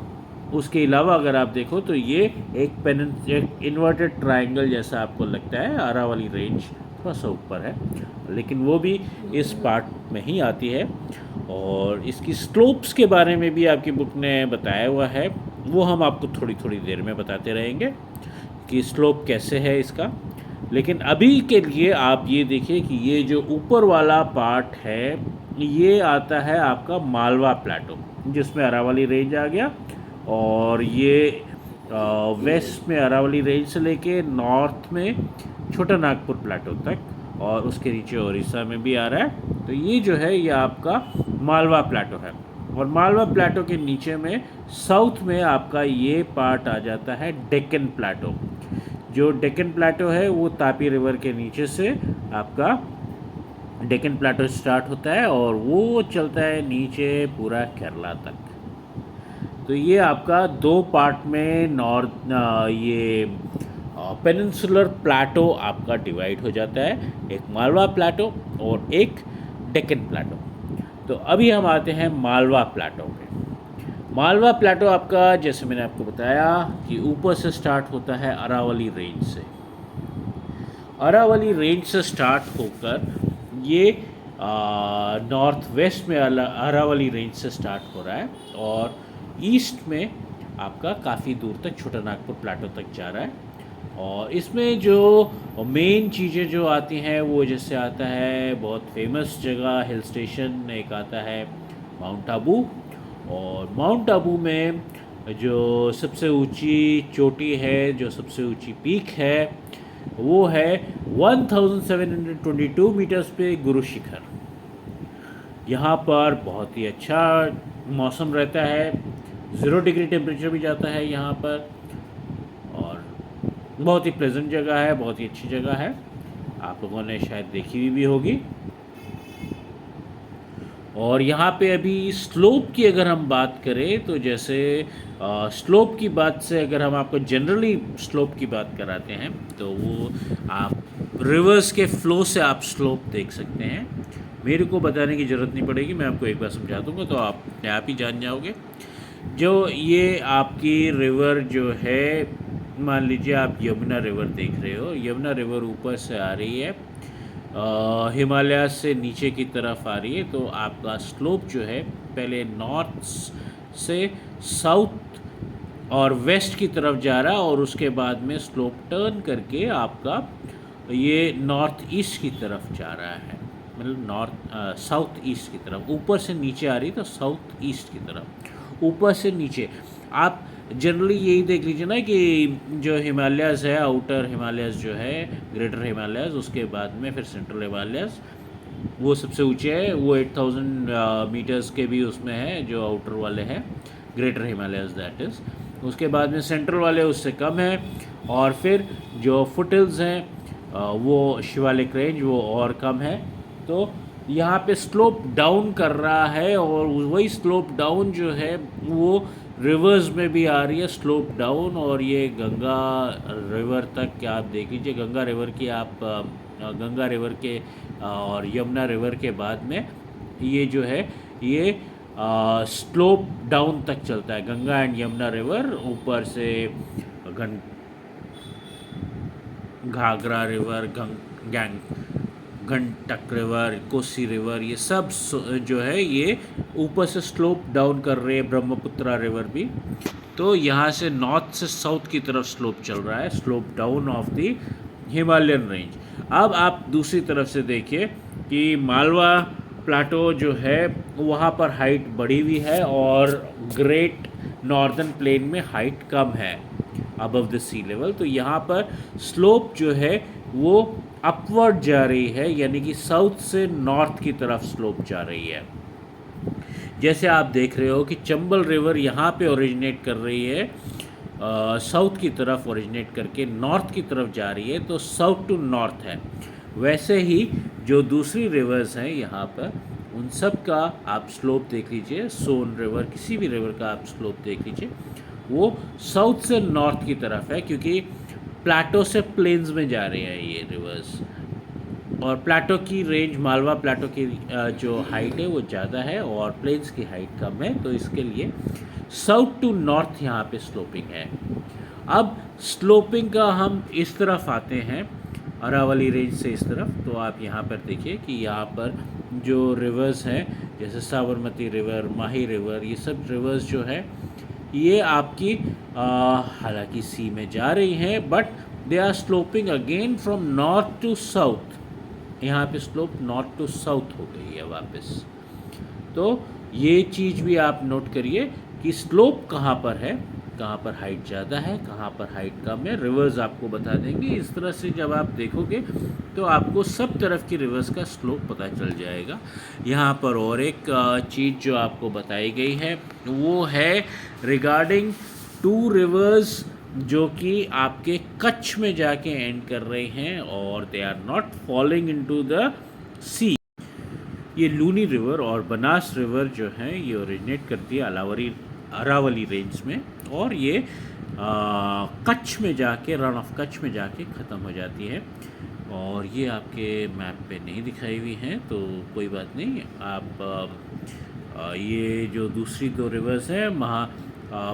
उसके अलावा अगर आप देखो तो ये एक इन्वर्टेड ट्रायंगल जैसा आपको लगता है। अरावली रेंज थोड़ा सा ऊपर है, लेकिन वो भी इस पार्ट में ही आती है। और इसकी स्लोप्स के बारे में भी आपकी बुक ने बताया हुआ है, वो हम आपको थोड़ी थोड़ी देर में बताते रहेंगे कि स्लोप कैसे है इसका। लेकिन अभी के लिए आप ये देखिए कि ये जो ऊपर वाला पार्ट है ये आता है आपका मालवा प्लेटो, जिसमें अरावली रेंज आ गया। और ये वेस्ट में अरावली रेंज से लेके नॉर्थ में छोटा नागपुर प्लेटो तक, और उसके नीचे उड़ीसा में भी आ रहा है। तो ये जो है ये आपका मालवा प्लेटो है। और मालवा प्लेटो के नीचे में साउथ में आपका ये पार्ट आ जाता है डेक्कन प्लेटो। जो डेक्कन प्लेटो है वो तापी रिवर के नीचे से आपका डेक्कन प्लेटो स्टार्ट होता है और वो चलता है नीचे पूरा केरला तक। तो ये आपका 2 पार्ट में ये पेनिनसुलर प्लेटो आपका डिवाइड हो जाता है, एक मालवा प्लेटो और एक डेक्कन प्लेटो। तो अभी हम आते हैं मालवा प्लेटो पे। मालवा प्लेटो आपका, जैसे मैंने आपको बताया कि ऊपर से स्टार्ट होता है अरावली रेंज से। अरावली रेंज से स्टार्ट होकर ये नॉर्थ वेस्ट में अरावली रेंज से स्टार्ट हो रहा है और ईस्ट में आपका काफ़ी दूर तक छोटा नागपुर प्लेटो तक जा रहा है। और इसमें जो मेन चीज़ें जो आती हैं वो जैसे आता है बहुत फेमस जगह, हिल स्टेशन एक आता है माउंट आबू। और माउंट आबू में जो सबसे ऊंची चोटी है, जो सबसे ऊंची पीक है, वो है 1722 मीटर्स पे गुरु शिखर। यहाँ पर बहुत ही अच्छा मौसम रहता है, 0 डिग्री टेम्परेचर भी जाता है यहाँ पर, और बहुत ही प्लेजेंट जगह है, बहुत ही अच्छी जगह है। आप लोगों ने शायद देखी हुई भी होगी। और यहाँ पे अभी स्लोप की अगर हम बात करें तो जैसे स्लोप की बात से अगर हम आपको जनरली स्लोप की बात कराते हैं तो वो आप रिवर्स के फ्लो से आप स्लोप देख सकते हैं। मेरे को बताने की ज़रूरत नहीं पड़ेगी, मैं आपको एक बार समझा दूंगा तो आप अपने आप ही जान जाओगे। जो ये आपकी रिवर जो है, मान लीजिए आप यमुना रिवर देख रहे हो, यमुना रिवर ऊपर से आ रही है, हिमालय से नीचे की तरफ आ रही है, तो आपका स्लोप जो है पहले नॉर्थ से साउथ और वेस्ट की तरफ जा रहा है और उसके बाद में स्लोप टर्न करके आपका ये नॉर्थ ईस्ट की तरफ जा रहा है, मतलब नॉर्थ साउथ ईस्ट की तरफ। ऊपर से नीचे आ रही तो साउथ ईस्ट की तरफ, ऊपर से नीचे। आप जनरली यही देख लीजिए ना कि जो हिमालयज़ है, आउटर हिमालयज़ जो है, ग्रेटर हिमालयज़, उसके बाद में फिर सेंट्रल हिमालयज़, वो सबसे ऊंचे है, वो 8000 मीटर्स के भी उसमें है जो आउटर वाले हैं, ग्रेटर हिमालयज़ दैट इज़। उसके बाद में सेंट्रल वाले उससे कम है, और फिर जो फुट हिल्स हैं वो शिवालिक रेंज वो और कम है। तो यहाँ पे स्लोप डाउन कर रहा है, और वही स्लोप डाउन जो है वो रिवर्स में भी आ रही है स्लोप डाउन। और ये गंगा रिवर तक आप देख लीजिए, गंगा रिवर की आप गंगा रिवर के और यमुना रिवर के बाद में ये जो है ये स्लोप डाउन तक चलता है। गंगा एंड यमुना रिवर ऊपर से घन Ghaghara river, Gandak river, Kosi river, ये सब जो है ये ऊपर से स्लोप डाउन कर रहे हैं, ब्रह्मपुत्रा रिवर भी। तो यहाँ से नॉर्थ से साउथ की तरफ स्लोप चल रहा है, slope down of the Himalayan range. अब आप दूसरी तरफ से देखिए कि मालवा प्लाटो जो है वहाँ पर हाइट बढ़ी हुई है और ग्रेट नॉर्दर्न प्लेन में हाइट कम है अबव द सी लेवल। तो यहाँ पर स्लोप जो है वो अपवर्ड जा रही है, यानी कि साउथ से नॉर्थ की तरफ स्लोप जा रही है। जैसे आप देख रहे हो कि चंबल रिवर यहाँ पे ओरिजिनेट कर रही है, साउथ की तरफ ओरिजिनेट करके नॉर्थ की तरफ जा रही है, तो साउथ टू नॉर्थ है। वैसे ही जो दूसरी रिवर्स हैं यहाँ पर, उन सब का आप स्लोप देख लीजिए, सोन रिवर, किसी भी रिवर का आप स्लोप देख लीजिए, वो साउथ से नॉर्थ की तरफ है, क्योंकि प्लाटो से प्लेन्स में जा रहे हैं ये रिवर्स। और प्लाटो की रेंज, मालवा प्लाटो की जो हाइट है वो ज़्यादा है और प्लेन्स की हाइट कम है, तो इसके लिए साउथ टू नॉर्थ यहाँ पे स्लोपिंग है। अब स्लोपिंग का हम इस तरफ आते हैं, अरावली रेंज से इस तरफ, तो आप यहाँ पर देखिए कि यहाँ पर जो रिवर्स हैं जैसे साबरमती रिवर, माही रिवर, ये सब रिवर्स जो है ये आपकी हालांकि सी में जा रही हैं, but they are sloping again from north to south. यहाँ पे स्लोप नॉर्थ टू साउथ हो गई है वापस। तो ये चीज़ भी आप नोट करिए कि स्लोप कहाँ पर है, कहाँ पर हाइट ज़्यादा है, कहाँ पर हाइट कम है, रिवर्स आपको बता देंगे। इस तरह से जब आप देखोगे तो आपको सब तरफ की रिवर्स का स्लोप पता चल जाएगा। यहाँ पर और एक चीज़ जो आपको बताई गई है वो है रिगार्डिंग टू रिवर्स जो कि आपके कच्छ में जाके एंड कर रहे हैं और they are not following into the sea. ये लूनी रिवर और बनास रिवर जो है ये ओरिजिनेट करती है अरावली रेंज में, और ये कच्छ में जाके, रन ऑफ कच्छ में जाके ख़त्म हो जाती है। और ये आपके मैप पे नहीं दिखाई हुई हैं, तो कोई बात नहीं। आप ये जो दूसरी दो रिवर्स हैं,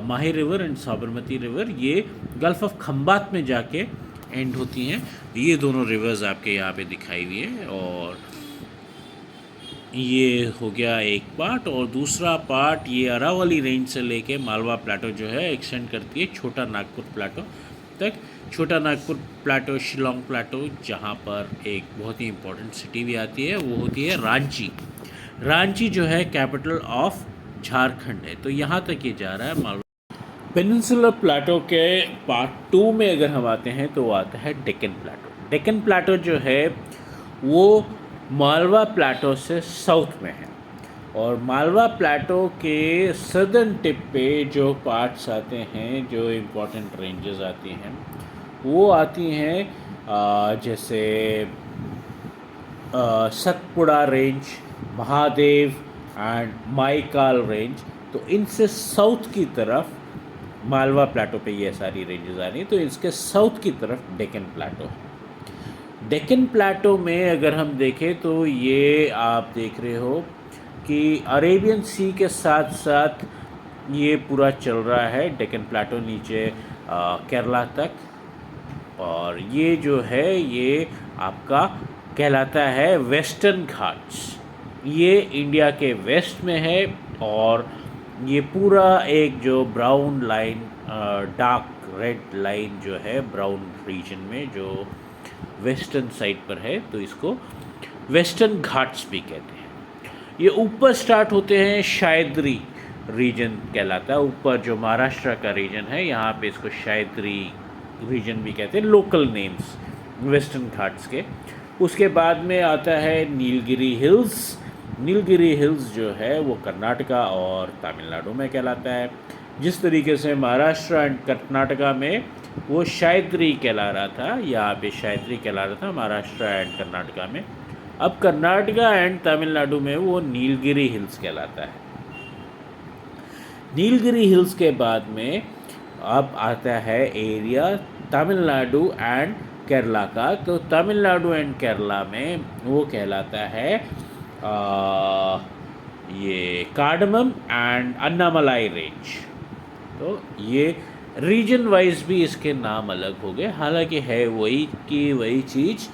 माही रिवर एंड साबरमती रिवर, ये गल्फ़ ऑफ खंबात में जाके एंड होती हैं। ये दोनों रिवर्स आपके यहाँ पे दिखाई हुई है। और ये हो गया एक पार्ट, और दूसरा पार्ट ये अरावली रेंज से लेके मालवा प्लाटो जो है एक्सटेंड करती है छोटा नागपुर प्लाटो तक। छोटा नागपुर प्लाटो, शिलोंग प्लाटो, जहाँ पर एक बहुत ही इम्पोर्टेंट सिटी भी आती है, वो होती है रांची। रांची जो है कैपिटल ऑफ झारखंड है। तो यहाँ तक ये जा रहा है मालवा। पेनिनसुलर प्लाटो के पार्ट 2 में अगर हम आते हैं तो आता है डेक्कन प्लाटो। डेक्कन प्लाटो जो है वो मालवा प्लाटो से साउथ में है, और मालवा प्लाटो के सदर्न टिप पे जो पार्ट्स आते हैं, जो इम्पोर्टेंट रेंजेस आती हैं, वो आती हैं जैसे Satpura range, Mahadev, and Maikal range. तो इनसे साउथ की तरफ मालवा प्लाटो पे ये सारी रेंजेस आ रही हैं, तो इसके साउथ की तरफ डेक्कन प्लाटो है। डेक्कन प्लाटो में अगर हम देखें तो ये आप देख रहे हो कि अरेबियन सी के साथ साथ ये पूरा चल रहा है डेक्कन प्लाटो नीचे केरला तक, और ये जो है ये आपका कहलाता है वेस्टर्न घाट्स। ये इंडिया के वेस्ट में है, और ये पूरा एक जो brown line, dark red line जो है ब्राउन रीजन में जो वेस्टर्न साइड पर है, तो इसको वेस्टर्न घाट्स भी कहते हैं। ये ऊपर स्टार्ट होते हैं, शायदरी रीजन कहलाता है, ऊपर जो महाराष्ट्र का रीजन है यहाँ पे इसको शायदरी रीजन भी कहते हैं, लोकल नेम्स वेस्टर्न घाट्स के। उसके बाद में आता है नीलगिरी हिल्स। नीलगिरी हिल्स जो है वो कर्नाटका और तमिलनाडु में कहलाता है। जिस तरीके से महाराष्ट्र एंड कर्नाटका में वो शायदरी कहला रहा था, यहाँ पे शायदरी कहला रहा था महाराष्ट्र एंड कर्नाटका में, अब कर्नाटका एंड तमिलनाडु में वो नीलगिरी हिल्स कहलाता है। नीलगिरी हिल्स के बाद में अब आता है एरिया तमिलनाडु एंड केरला का। तो तमिलनाडु एंड केरला में वो कहलाता है ये कार्डमम एंड अन्नामलाई रेंज। तो ये रीजन वाइज भी इसके नाम अलग हो गए, हालांकि है वही की वही चीज़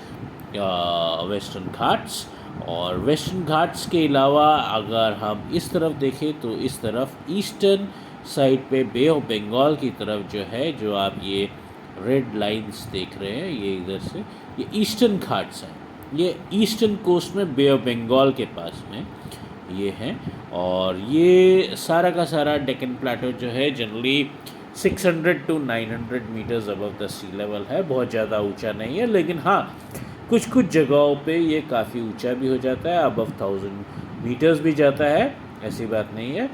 वेस्टर्न घाट्स। और वेस्टर्न घाट्स के अलावा अगर हम इस तरफ देखें तो इस तरफ ईस्टर्न साइड पे बे ऑफ बंगाल की तरफ जो है, जो आप ये रेड लाइंस देख रहे हैं, ये इधर से ये ईस्टर्न घाट्स हैं। ये ईस्टर्न कोस्ट में बे ऑफ बंगाल के पास में ये हैं, और ये सारा का सारा डेक्कन प्लाटो जो है generally 600 to 900 metres above the sea level है। बहुत ज़्यादा ऊंचा नहीं है, लेकिन हाँ कुछ कुछ जगहों पे ये काफ़ी ऊंचा भी हो जाता है, अबव 1000 मीटर्स भी जाता है, ऐसी बात नहीं है।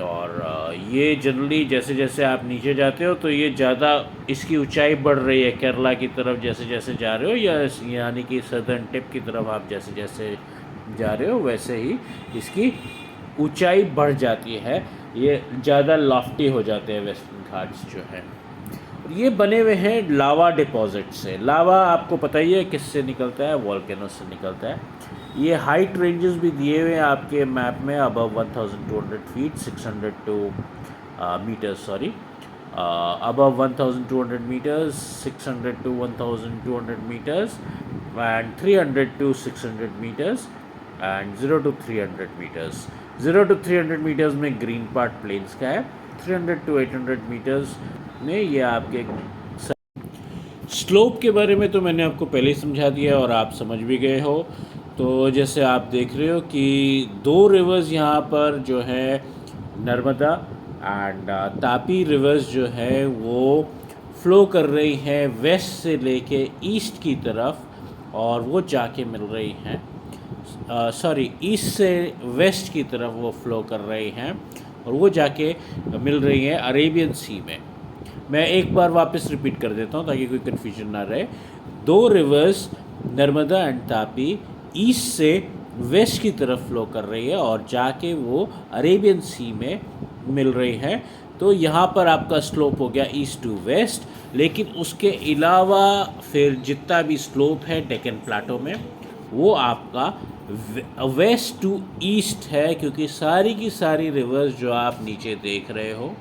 और ये जनरली जैसे जैसे आप नीचे जाते हो तो ये ज़्यादा इसकी ऊंचाई बढ़ रही है केरला की तरफ जैसे जैसे जा रहे हो, या यानी कि सदर्न टिप की तरफ आप जैसे जैसे जा रहे हो वैसे ही इसकी ऊंचाई बढ़ जाती है, ये ज़्यादा लॉफ्टी हो जाते हैं वेस्टर्न घाट्स जो है। ये बने हुए हैं लावा डिपॉजिट से। लावा आपको पता ही है किससे निकलता है, वॉल्केनो से निकलता है। ये हाइट रेंजेस भी दिए हुए हैं आपके मैप में, above 1200 feet 600 to metres, sorry above 1200 metres, 600 to 1200 metres, and 300 to 600 metres, and 0 to 300 metres. 0 to 300 metres में ग्रीन पार्ट प्लेन्स का है, 300 टू 800 मीटर्स में ये आपके स्लोप के बारे में तो मैंने आपको पहले ही समझा दिया और आप समझ भी गए हो। तो जैसे आप देख रहे हो कि दो रिवर्स यहाँ पर जो है नर्मदा एंड तापी रिवर्स जो है वो फ्लो कर रही हैं वेस्ट से लेके ईस्ट की तरफ, और वो जाके मिल रही हैं सॉरी ईस्ट से वेस्ट की तरफ वो फ्लो कर रही हैं, और वो जाके मिल रही हैं अरेबियन सी में। मैं एक बार वापस रिपीट कर देता हूँ ताकि कोई कन्फ्यूजन ना रहे। दो reverse Narmada and Tapi east से वेस्ट की तरफ फ्लो कर रही है और जाके वो अरेबियन सी में मिल रही है। तो यहाँ पर आपका स्लोप हो गया ईस्ट टू वेस्ट, लेकिन उसके अलावा फिर जितना भी स्लोप है डेक्कन प्लाटो में वो आपका वेस्ट टू ईस्ट है, क्योंकि सारी की सारी रिवर्स जो आप नीचे देख रहे हो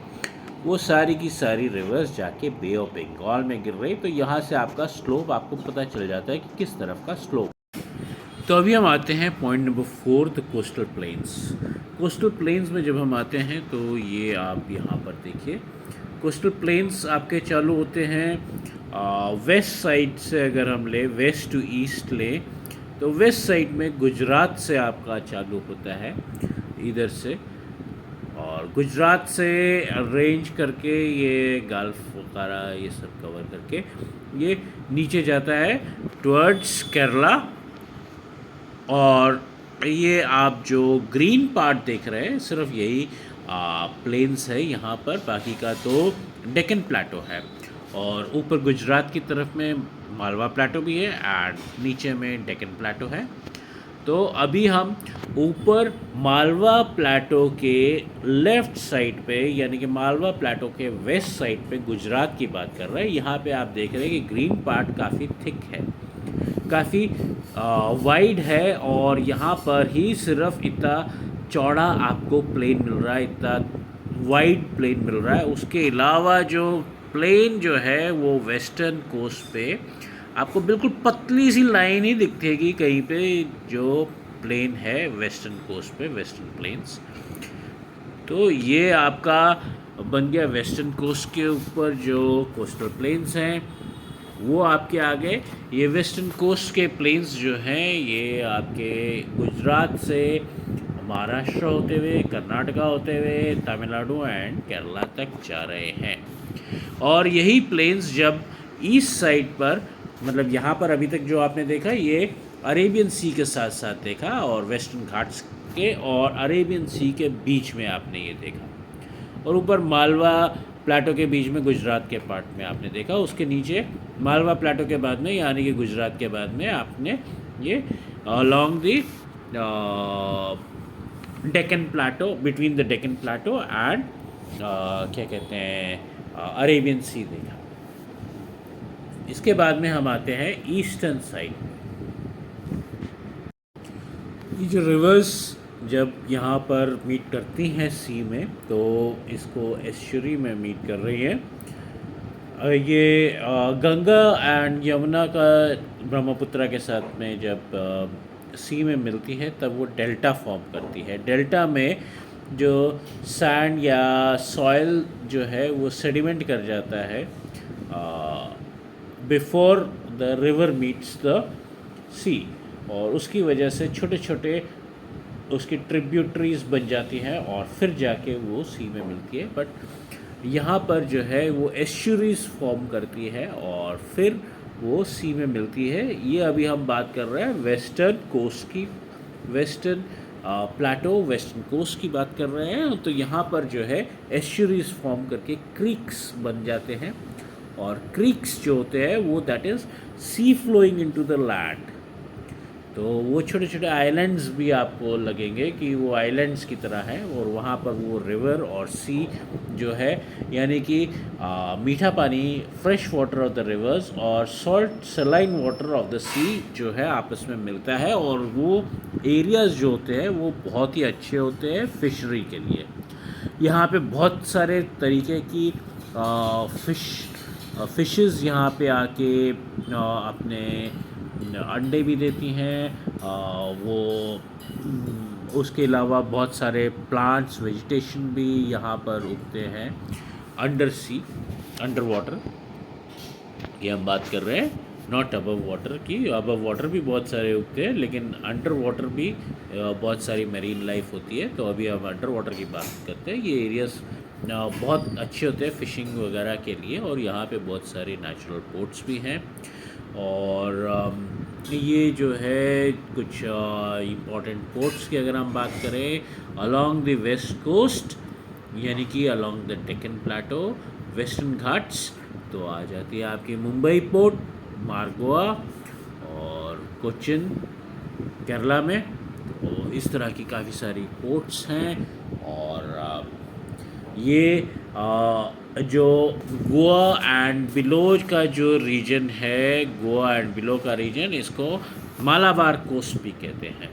वो सारी की सारी रिवर्स जाके बे ऑफ बंगाल में गिर रही। तो यहाँ से आपका स्लोप आपको पता चल जाता है कि किस तरफ का स्लोप। तो अभी हम आते हैं point number 4, the coastal planes. Coastal planes में जब हम आते हैं तो ये आप यहाँ पर देखिए, कोस्टल प्लेन्स आपके चालू होते हैं वेस्ट साइड से। अगर हम ले वेस्ट टू ईस्ट ले तो वेस्ट साइड में गुजरात से आपका चालू होता है इधर से, और गुजरात से रेंज करके ये गल्फ वगैरह ये सब कवर करके ये नीचे जाता है टुवर्ड्स केरला। और ये आप जो ग्रीन पार्ट देख रहे हैं सिर्फ यही प्लेन्स है यहाँ पर, बाकी का तो डेक्कन प्लाटो है। और ऊपर गुजरात की तरफ में मालवा प्लाटो भी है एंड नीचे में डेक्कन प्लाटो है। तो अभी हम ऊपर मालवा प्लेटो के लेफ़्ट साइड पे, यानी कि मालवा प्लेटो के वेस्ट साइड पे गुजरात की बात कर रहे हैं। यहाँ पे आप देख रहे हैं कि ग्रीन पार्ट काफ़ी थिक है, काफ़ी वाइड है, और यहाँ पर ही सिर्फ इतना चौड़ा आपको प्लेन मिल रहा है, इतना वाइड प्लेन मिल रहा है। उसके अलावा जो प्लेन जो है वो वेस्टर्न कोस्ट पे आपको बिल्कुल पतली सी लाइन ही दिखेगी कहीं पे, जो प्लेन है वेस्टर्न कोस्ट पे, वेस्टर्न प्लेन्स। तो ये आपका बन गया वेस्टर्न कोस्ट के ऊपर जो कोस्टल प्लेन्स हैं वो आपके आगे। ये वेस्टर्न कोस्ट के प्लेन्स जो हैं ये आपके गुजरात से महाराष्ट्र होते हुए, कर्नाटका होते हुए, तमिलनाडु एंड केरला तक जा रहे हैं। और यही प्लेन्स जब ईस्ट साइड पर, मतलब यहाँ पर अभी तक जो आपने देखा ये अरेबियन सी के साथ साथ देखा, और वेस्टर्न घाट्स के और अरेबियन सी के बीच में आपने ये देखा, और ऊपर मालवा प्लेटो के बीच में गुजरात के पार्ट में आपने देखा। उसके नीचे मालवा प्लेटो के बाद में, यानी कि गुजरात के बाद में, आपने ये along the Deccan plateau, between the Deccan plateau and क्या कहते हैं अरेबियन सी देखा। इसके बाद में हम आते हैं ईस्टर्न साइड। ये जो रिवर्स जब यहाँ पर मीट करती हैं सी में, तो इसको एस्चुरी में मीट कर रही है। ये गंगा एंड यमुना का ब्रह्मपुत्र के साथ में जब सी में मिलती है तब वो डेल्टा फॉर्म करती है। डेल्टा में जो सैंड या सॉइल जो है वो सेडिमेंट कर जाता है before the river meets the sea, और उसकी वजह से छोटे छोटे उसकी ट्रिब्यूटरीज बन जाती हैं और फिर जाके वो सी में मिलती है। बट यहाँ पर जो है वो एस्चुरीज फॉर्म करती है और फिर वो सी में मिलती है। ये अभी हम बात कर रहे हैं वेस्टर्न कोस्ट की, वेस्टर्न प्लेटो, वेस्टर्न कोस्ट की बात कर रहे हैं। तो यहाँ पर जो है एस्चुरीज फॉर्म करके क्रीक्स बन जाते हैं, और क्रीक्स जो होते हैं वो that is sea flowing into the land. तो वो छोटे छोटे आइलैंड्स भी आपको लगेंगे कि वो आइलैंड्स की तरह हैं, और वहाँ पर वो रिवर और सी जो है, यानी कि मीठा पानी, fresh water of the rivers और salt saline water of the sea जो है आपस में मिलता है, और वो एरियाज़ जो होते हैं वो बहुत ही अच्छे होते हैं फिशरी के लिए। यहाँ पे बहुत सारे तरीके की फिशेस यहाँ पे आके अपने अंडे भी देती हैं। वो उसके अलावा बहुत सारे प्लांट्स, वेजिटेशन भी यहाँ पर उगते हैं अंडर सी, अंडर वाटर की हम बात कर रहे हैं, नॉट अबव वाटर की। अबव वाटर भी बहुत सारे उगते हैं, लेकिन अंडर वाटर भी बहुत सारी मेरीन लाइफ होती है। तो अभी हम अंडर वाटर की बात करते हैं। ये एरियाज़ बहुत अच्छे होते हैं फ़िशिंग वगैरह के लिए, और यहाँ पे बहुत सारे नेचुरल पोर्ट्स भी हैं। और ये जो है कुछ इम्पॉर्टेंट पोर्ट्स की अगर हम बात करें अलॉन्ग द वेस्ट कोस्ट, यानी कि along the Deccan plateau, western Ghats, तो आ जाती है आपकी मुंबई पोर्ट, मारगोआ और कोचिन केरला में। तो इस तरह की काफ़ी सारी पोर्ट्स हैं। और ये जो गोवा एंड बिलो का जो रीजन है, गोवा एंड बिलो का रीजन, इसको मालाबार कोस्ट भी कहते हैं।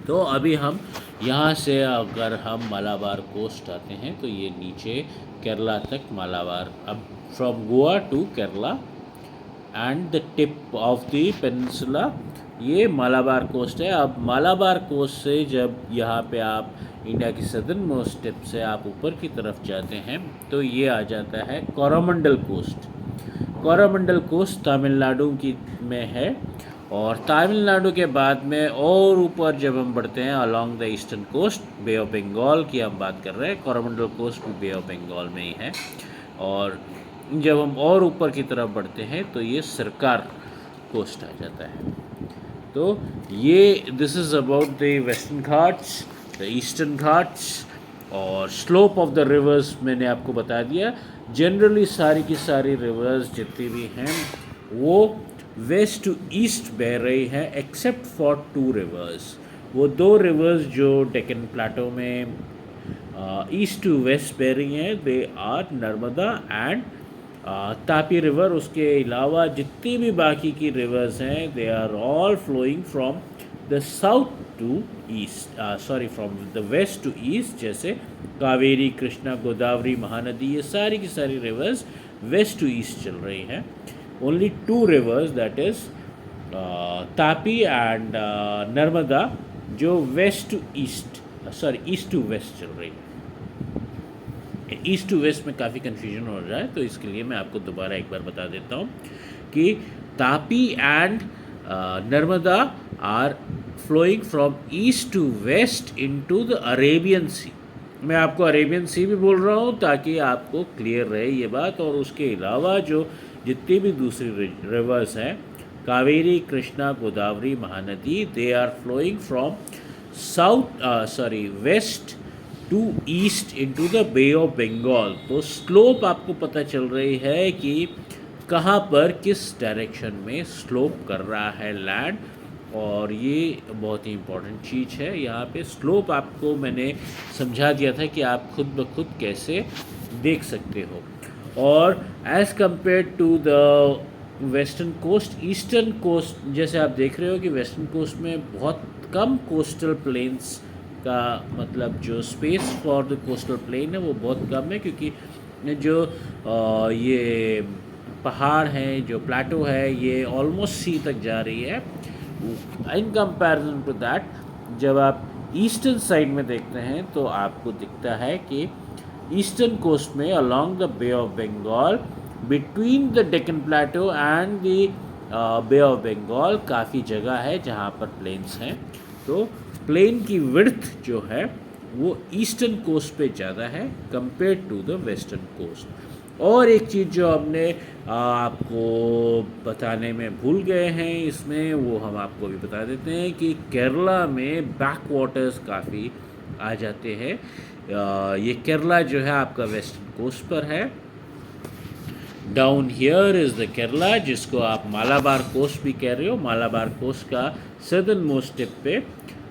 तो अभी हम यहाँ से अगर हम मालाबार कोस्ट आते हैं तो ये नीचे केरला तक मालाबार, अब from Goa to Kerala and the tip of the peninsula, ये मालाबार कोस्ट है। अब मालाबार कोस्ट से जब यहाँ पे आप इंडिया की सदर्न मोस्ट टिप से आप ऊपर की तरफ जाते हैं तो ये आ जाता है कोरोमंडल कोस्ट। कोरोमंडल कोस्ट तमिलनाडु की में है, और तमिलनाडु के बाद में और ऊपर जब हम बढ़ते हैं along the eastern coast, bay of Bengal की हम बात कर रहे हैं, कोरोमंडल कोस्ट भी बे ऑफ बंगाल में ही है। और जब हम और ऊपर की तरफ बढ़ते हैं तो ये सरकार कोस्ट आ जाता है। तो ये this is about the western Ghats, the eastern Ghats, और स्लोप ऑफ द रिवर्स मैंने आपको बता दिया। जनरली सारी की सारी रिवर्स जितनी भी हैं वो वेस्ट टू ईस्ट बह रही है एक्सेप्ट फॉर टू रिवर्स। वो दो रिवर्स जो डेक्कन प्लाटो में ईस्ट टू वेस्ट बह रही हैं, they are Narmada and Tapi river. उसके अलावा जितनी भी बाकी की रिवर्स हैं, they are all flowing from the south to east, sorry from the west to east. जैसे कावेरी, कृष्णा, गोदावरी, महानदी, ये सारी की सारी रिवर्स वेस्ट टू ईस्ट चल रही हैं। Only two rivers, that is Tapi and Narmada, जो west to east, sorry east to west चल रही है। ईस्ट टू वेस्ट में काफ़ी कन्फ्यूजन हो रहा है, तो इसके लिए मैं आपको दोबारा एक बार बता देता हूँ कि Tapi and Narmada are flowing from east to west into the Arabian sea. मैं आपको अरेबियन सी भी बोल रहा हूँ ताकि आपको क्लियर रहे ये बात। और उसके अलावा जो जितनी भी दूसरी रिवर्स हैं, Kaveri, Krishna, Godavari, Mahanadi, they are flowing from west to east into the bay of Bengal. तो स्लोप आपको पता चल रही है कि कहाँ पर किस डायरेक्शन में स्लोप कर रहा है लैंड। और ये बहुत ही इम्पोर्टेंट चीज़ है। यहाँ पे स्लोप आपको मैंने समझा दिया था कि आप खुद ब खुद कैसे देख सकते हो। और as compare to the western coast, eastern coast, जैसे आप देख रहे हो कि वेस्टर्न कोस्ट में बहुत कम कोस्टल प्लेन्स का, मतलब जो space for the coastal plain है वो बहुत कम है, क्योंकि जो ये पहाड़ हैं, जो प्लेटो है, ये ऑलमोस्ट सी तक जा रही है। इन कंपैरिजन टू दैट, जब आप ईस्टर्न साइड में देखते हैं तो आपको दिखता है कि ईस्टर्न कोस्ट में along the bay of Bengal, between the Deccan plateau and the bay of Bengal काफ़ी जगह है जहाँ पर प्लेन्स हैं। तो प्लेन की विड्थ जो है वो ईस्टर्न कोस्ट पे ज़्यादा है compare to the western coast. और एक चीज़ जो हमने आपको बताने में भूल गए हैं इसमें, वो हम आपको भी बता देते हैं कि केरला में बैक वाटर्स काफ़ी आ जाते हैं। ये केरला जो है आपका वेस्टर्न कोस्ट पर है। Down here is the Kerala, जिसको आप मालाबार कोस्ट भी कह रहे हो। मालाबार कोस्ट का सदर्न मोस्ट टिप पे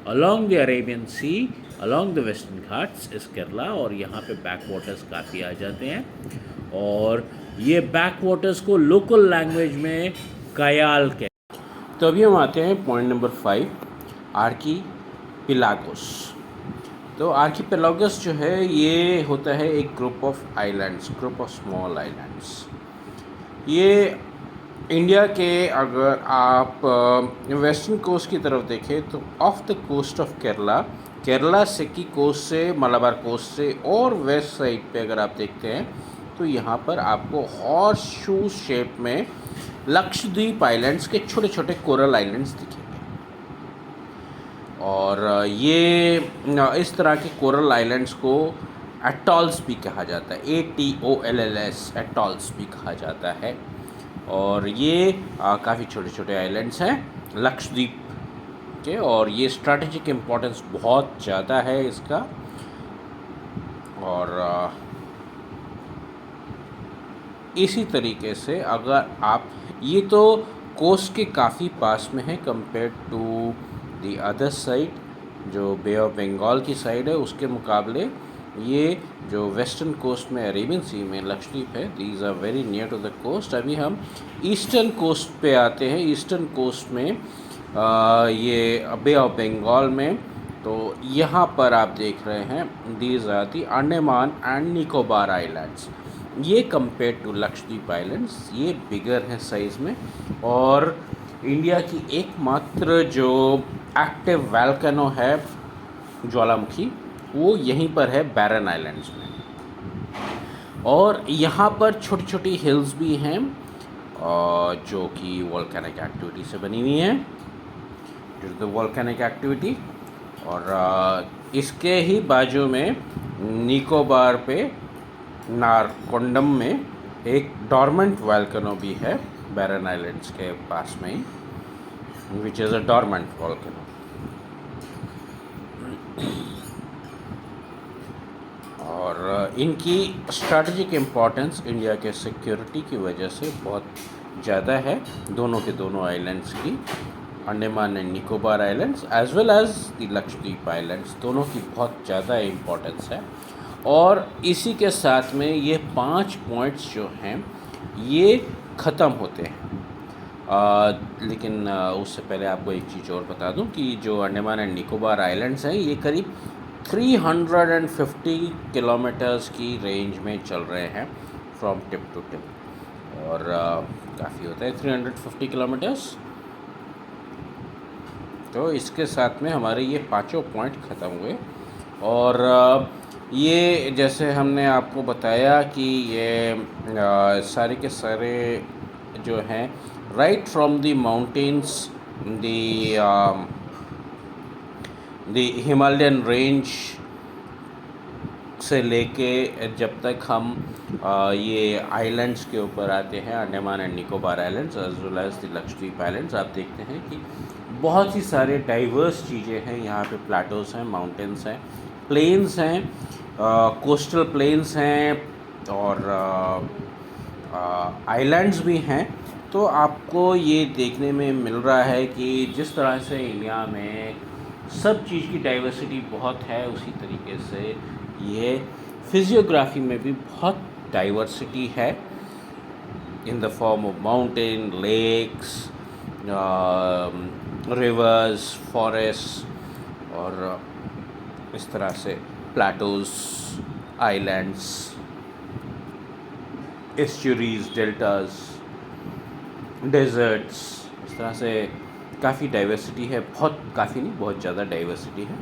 along the Arabian sea, along the western Ghats इस केरला, और यहाँ पे बैक वाटर्स काफ़ी आ जाते हैं। और ये बैक वाटर्स को लोकल लैंग्वेज में कयाल कहते हैं। तो अभी हम आते हैं पॉइंट नंबर 5, आर्कीपिलागोस। तो आर्कीपेलागस जो है ये होता है एक group of islands, group of small islands. ये इंडिया के, अगर आप वेस्टर्न कोस्ट की तरफ देखें तो off the coast of Kerala, Kerala से की कोस्ट से, मलाबार कोस्ट से और वेस्ट साइड पे अगर आप देखते हैं तो यहाँ पर आपको हॉर्स शू शेप में लक्षद्वीप आइलैंड्स के छोटे छोटे कोरल आइलैंड्स दिखेंगे। और ये इस तरह के कोरल आइलैंड्स को एटॉल्स भी कहा जाता है, ATOLLS, एटॉल्स भी कहा जाता है। और ये काफ़ी छोटे छोटे आइलैंड्स हैं लक्षद्वीप के, और ये स्ट्रैटेजिक इम्पोर्टेंस बहुत ज़्यादा है इसका। और इसी तरीके से अगर आप, ये तो कोस्ट के काफ़ी पास में है compare to the other side, जो बे ऑफ बंगाल की साइड है उसके मुकाबले ये जो वेस्टर्न कोस्ट में अरेबियन सी में लक्षद्वीप है, these are very near to the coast. अभी हम ईस्टर्न कोस्ट पे आते हैं। ईस्टर्न कोस्ट में ये बे ऑफ बंगाल में, तो यहाँ पर आप देख रहे हैं these are the Andaman and Nicobar islands. ये कंपेयर टू लक्षद्वीप आइलैंड्स ये बिगर हैं साइज़ में। और इंडिया की एकमात्र जो एक्टिव वैल्केनो है, ज्वालामुखी, वो यहीं पर है बैरन आइलैंड्स में। और यहाँ पर छोटी छोटी हिल्स भी हैं जो कि वोल्केनिक एक्टिविटी से बनी हुई हैं, due to the volcanic activity. और इसके ही बाजू में निकोबार पे नारकोंडम में एक डॉर्मेंट वोल्केनो भी है बैरन आइलैंड्स के पास में ही, which is a dormant volcano. और इनकी स्ट्रैटेजिक इम्पोर्टेंस इंडिया के सिक्योरिटी की वजह से बहुत ज़्यादा है दोनों के दोनों आइलैंड्स की, Andaman and Nicobar islands as well as the Lakshadweep islands, दोनों की बहुत ज़्यादा इम्पोर्टेंस है। और इसी के साथ में ये 5 पॉइंट्स जो हैं ये ख़त्म होते हैं। लेकिन उससे पहले आपको एक चीज़ और बता दूं कि जो अंडमान एंड निकोबार आइलैंड्स हैं ये करीब 350 किलोमीटर्स की रेंज में चल रहे हैं फ्रॉम टिप टू टिप, और काफ़ी होता है 350 किलोमीटर्स। तो इसके साथ में हमारे ये पांचों पॉइंट ख़त्म हुए। और ये जैसे हमने आपको बताया कि ये सारे के सारे जो हैं right from the mountains, the Himalayan range से लेके जब तक हम ये आइलैंड्स के ऊपर आते हैं, Andaman and Nicobar islands as well as the Lakshadweep islands, आप देखते हैं कि बहुत ही सारे डाइवर्स चीज़ें हैं यहाँ पे। प्लेटोज़ हैं, माउंटेन्स हैं, प्लेन्स हैं, कोस्टल प्लेन्स हैं और आइलैंड्स भी हैं। तो आपको ये देखने में मिल रहा है कि जिस तरह से इंडिया में सब चीज़ की डाइवर्सिटी बहुत है, उसी तरीके से ये फिजियोग्राफी में भी बहुत डाइवर्सिटी है in the form of mountain, lakes, rivers, forest और इस तरह से plateaus, islands, estuaries, deltas, deserts, इस तरह से काफ़ी डाइवर्सिटी है। बहुत, काफ़ी नहीं, बहुत ज़्यादा डाइवर्सिटी है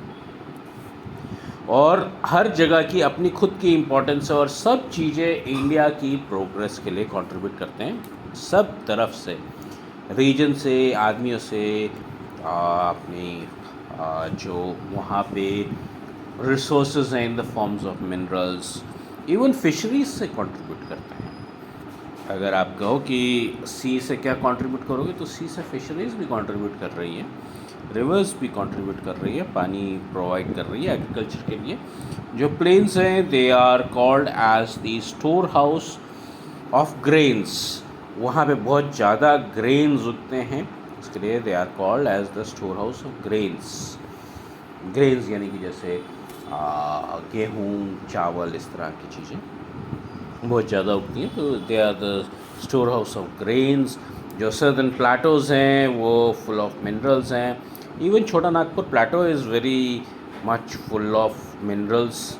और हर जगह की अपनी खुद की इम्पोर्टेंस है और सब चीज़ें इंडिया की प्रोग्रेस के लिए कंट्रीब्यूट करते हैं, सब तरफ से, रीजन से, आदमियों से, अपनी जो वहाँ पे रिसोर्सेज हैं in the forms of minerals, even fisheries से कंट्रीब्यूट करते हैं। अगर आप कहो कि सी से क्या कंट्रीब्यूट करोगे, तो सी से फिशरीज भी कंट्रीब्यूट कर रही है, रिवर्स भी कंट्रीब्यूट कर रही है, पानी प्रोवाइड कर रही है एग्रीकल्चर के लिए। जो प्लेन्स हैं they are called as the store house of grains, वहाँ पे बहुत ज़्यादा ग्रेन्स उगते हैं, इसके लिए they are called as the store house of grains. Grains यानी कि जैसे गेहूँ, चावल, इस तरह की चीज़ें बहुत ज़्यादा उगती हैं, तो they are the store house of grains. जो सर्दर्न प्लेटोज़ हैं वो फुल ऑफ मिनरल्स हैं। Even Chota Nagpur plateau is very much full of minerals.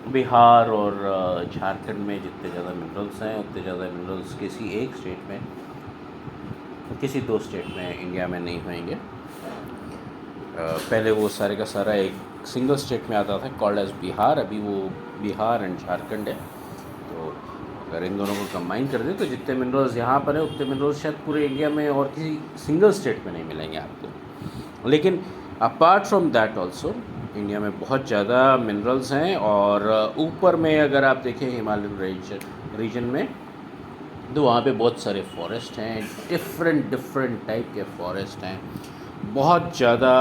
Bihar और झारखंड में जितने ज़्यादा मिनरल्स हैं उतने ज़्यादा मिनरल्स किसी एक स्टेट में, किसी दो स्टेट में इंडिया में नहीं होंगे। पहले वो सारे का सारा एक सिंगल स्टेट में आता था कॉल्ड एज बिहार, अभी वो बिहार एंड झारखंड है। तो अगर इन दोनों को कंबाइन कर दें तो जितने मिनरल्स यहाँ पर हैं उतने मिनरल्स शायद पूरे इंडिया में और किसी सिंगल स्टेट में नहीं मिलेंगे आपको। लेकिन apart from that also India में बहुत ज़्यादा मिनरल्स हैं। और ऊपर में अगर आप देखें हिमालयन रीजन में, तो वहाँ पे बहुत सारे फॉरेस्ट हैं, डिफरेंट टाइप के फॉरेस्ट हैं, बहुत ज़्यादा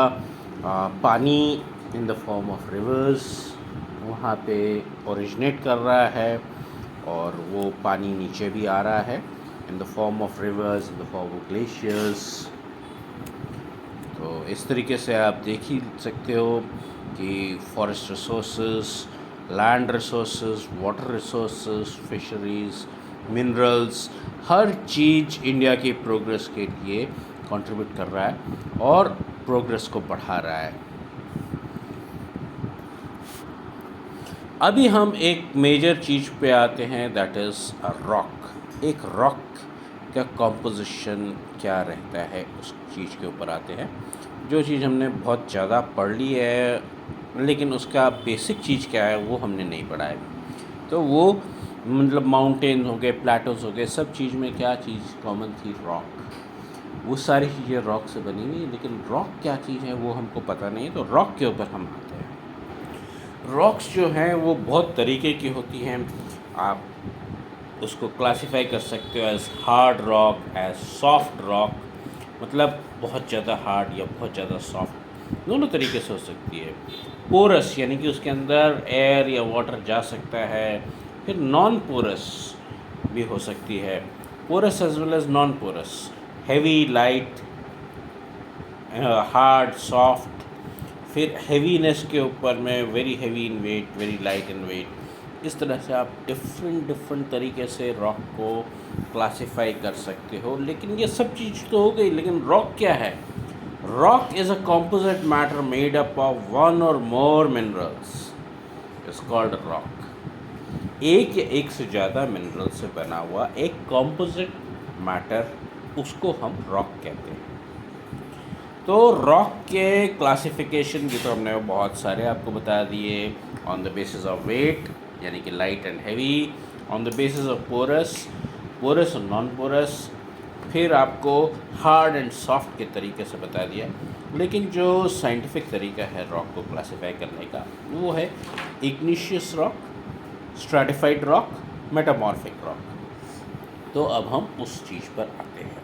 पानी इन द फॉर्म ऑफ रिवर्स वहाँ पे ओरिजिनेट कर रहा है और वो पानी नीचे भी आ रहा है in the form of reverse, in the form of glaciers. तो इस तरीके से आप देख ही सकते हो कि forest resources, land resources, water resources, fisheries, minerals, हर चीज़ इंडिया की प्रोग्रेस के लिए कंट्रीब्यूट कर रहा है और प्रोग्रेस को बढ़ा रहा है। अभी हम एक मेजर चीज़ पे आते हैं, दैट इज़ अ रॉक। एक रॉक का कॉम्पोजिशन क्या रहता है उस चीज़ के ऊपर आते हैं। जो चीज़ हमने बहुत ज़्यादा पढ़ ली है लेकिन उसका बेसिक चीज़ क्या है वो हमने नहीं पढ़ा है। तो वो मतलब माउंटेन हो गए, प्लेटोज़ हो गए, सब चीज़ में क्या चीज़ कॉमन थी? रॉक। वो सारी चीज़ें रॉक से बनी हुई, लेकिन रॉक क्या चीज़ है वो हमको पता नहीं। तो रॉक के ऊपर हम आते हैं। रॉक्स जो हैं वो बहुत तरीके की होती हैं। आप उसको क्लासिफाई कर सकते हो as hard rock, as soft rock, मतलब बहुत ज़्यादा हार्ड या बहुत ज़्यादा सॉफ्ट, दोनों तरीके से हो सकती है। पोरस यानी कि उसके अंदर एयर या वाटर जा सकता है। फिर नॉन पोरस भी हो सकती है। Porous as well as non porous, heavy, light, hard, soft. फिर हैवीनेस के ऊपर में very heavy in weight, very light in weight. इस तरह से आप डिफरेंट डिफरेंट तरीके से रॉक को क्लासिफाई कर सकते हो। लेकिन ये सब चीज़ तो हो गई, लेकिन रॉक क्या है? Rock is a composite matter made up of one और मोर मिनरल्स, इज कॉल्ड रॉक। एक या एक से ज़्यादा मिनरल से बना हुआ एक कॉम्पोजिट मैटर, उसको हम रॉक कहते हैं। तो रॉक के क्लासिफिकेशन की तो हमने बहुत सारे आपको बता दिए। On the basis of weight, यानी कि light and heavy, on the basis of porous, porous और नॉन पोरस, फिर आपको हार्ड एंड सॉफ्ट के तरीके से बता दिया। लेकिन जो साइंटिफिक तरीका है रॉक को क्लासिफाई करने का, वो है igneous rock, stratified rock, metamorphic rock. तो अब हम उस चीज़ पर आते हैं।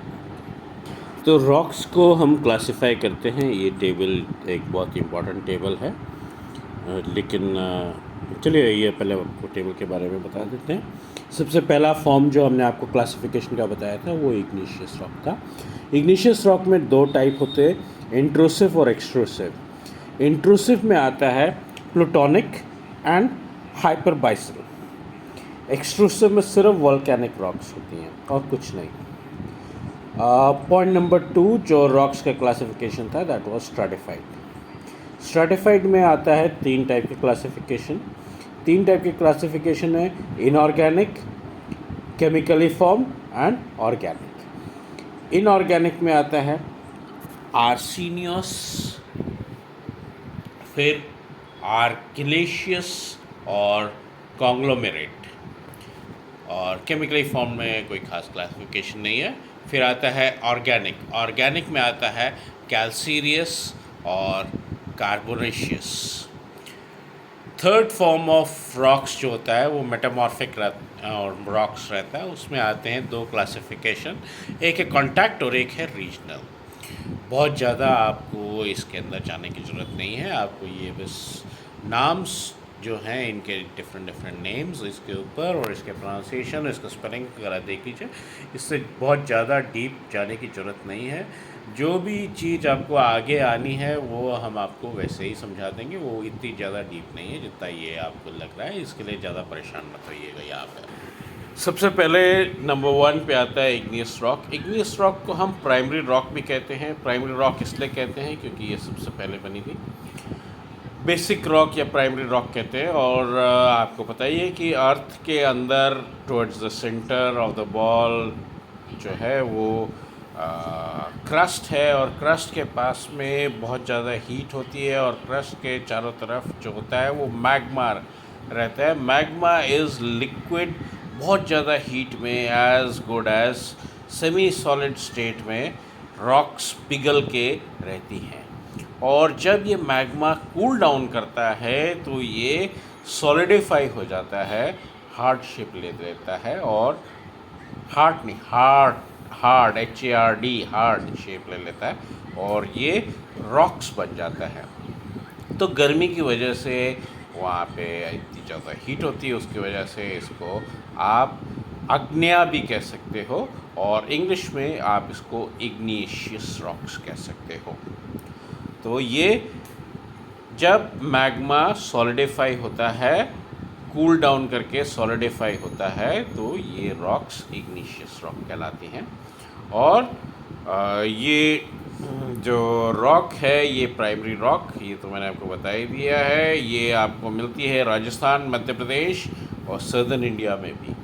तो रॉक्स को हम क्लासिफाई करते हैं। ये टेबल एक बहुत इम्पॉर्टेंट टेबल है, लेकिन चलिए ये पहले आपको टेबल के बारे में बता देते हैं। सबसे पहला फॉर्म जो हमने आपको क्लासिफिकेशन का बताया था वो इग्निशियस रॉक था। इग्निशियस रॉक में दो टाइप होते हैं, इंट्रूसिव और एक्सट्रूसिव। इंट्रूसिव में आता है प्लूटोनिक एंड हाइपरबाइसल। एक्सट्रूसिव में सिर्फ वोल्केनिक रॉक्स होती हैं और कुछ नहीं। पॉइंट नंबर 2 जो रॉक्स का क्लासिफिकेशन था, दैट वाज स्ट्रैटिफाइड। स्ट्रैटिफाइड में आता है 3 टाइप के क्लासिफिकेशन। 3 टाइप के क्लासिफिकेशन है, inorganic, chemically form and organic. Inorganic में आता है आर्सेनियस, फिर आर्किलेशियस और कॉन्ग्लोमेरेट। और केमिकली फॉर्म में कोई खास क्लासिफिकेशन नहीं है। फिर आता है ऑर्गेनिक। ऑर्गेनिक में आता है कैल्सीरियस और carbonaceous. Third form of rocks जो होता है वो मेटामॉर्फिक और रॉक्स रहता है। उसमें आते हैं 2 क्लासिफिकेशन, एक है कॉन्टैक्ट और एक है रीजनल। बहुत ज़्यादा आपको इसके अंदर जाने की ज़रूरत नहीं है, आपको ये बस नाम्स जो हैं इनके डिफरेंट नेम्स इसके ऊपर और इसके प्रोनाउंसिएशन, इसका स्पेलिंग वगैरह देख लीजिए। इससे बहुत ज़्यादा डीप जाने की ज़रूरत नहीं है। जो भी चीज़ आपको आगे आनी है वो हम आपको वैसे ही समझा देंगे, वो इतनी ज़्यादा डीप नहीं है जितना ये आपको लग रहा है। इसके लिए ज़्यादा परेशान मत होइएगा यहाँ पर। सबसे पहले नंबर 1 पे आता है इग्नियस रॉक। इग्नियस रॉक को हम प्राइमरी रॉक भी कहते हैं। प्राइमरी रॉक इसलिए कहते हैं क्योंकि ये सबसे पहले बनी थी। बेसिक रॉक या प्राइमरी रॉक कहते हैं। और आपको पता ही है कि अर्थ के अंदर towards the centre of the ball जो है वो क्रस्ट है, और क्रस्ट के पास में बहुत ज़्यादा हीट होती है, और क्रस्ट के चारों तरफ जो होता है वो मैग्मा रहता है। मैग्मा इज़ लिक्विड, बहुत ज़्यादा हीट में as good as semi solid state में रॉक्स पिघल के रहती हैं। और जब ये मैग्मा कूल डाउन करता है तो ये सॉलिडिफाई हो जाता है, हार्ड शेप ले लेता है, और हार्ड HARD हार्ड शेप ले लेता है, और ये रॉक्स बन जाता है। तो गर्मी की वजह से वहाँ पे इतनी ज़्यादा हीट होती है, उसकी वजह से इसको आप अग्न्या भी कह सकते हो, और इंग्लिश में आप इसको इग्निशियस रॉक्स कह सकते हो। तो ये जब मैग्मा सॉलिडिफाई होता है, कूल डाउन करके सॉलिडिफाई होता है, तो ये रॉक्स इग्निशियस रॉक कहलाती हैं। और ये जो रॉक है ये प्राइमरी रॉक, ये तो मैंने आपको बता ही दिया है। ये आपको मिलती है राजस्थान, मध्य प्रदेश और सदर्न इंडिया में भी।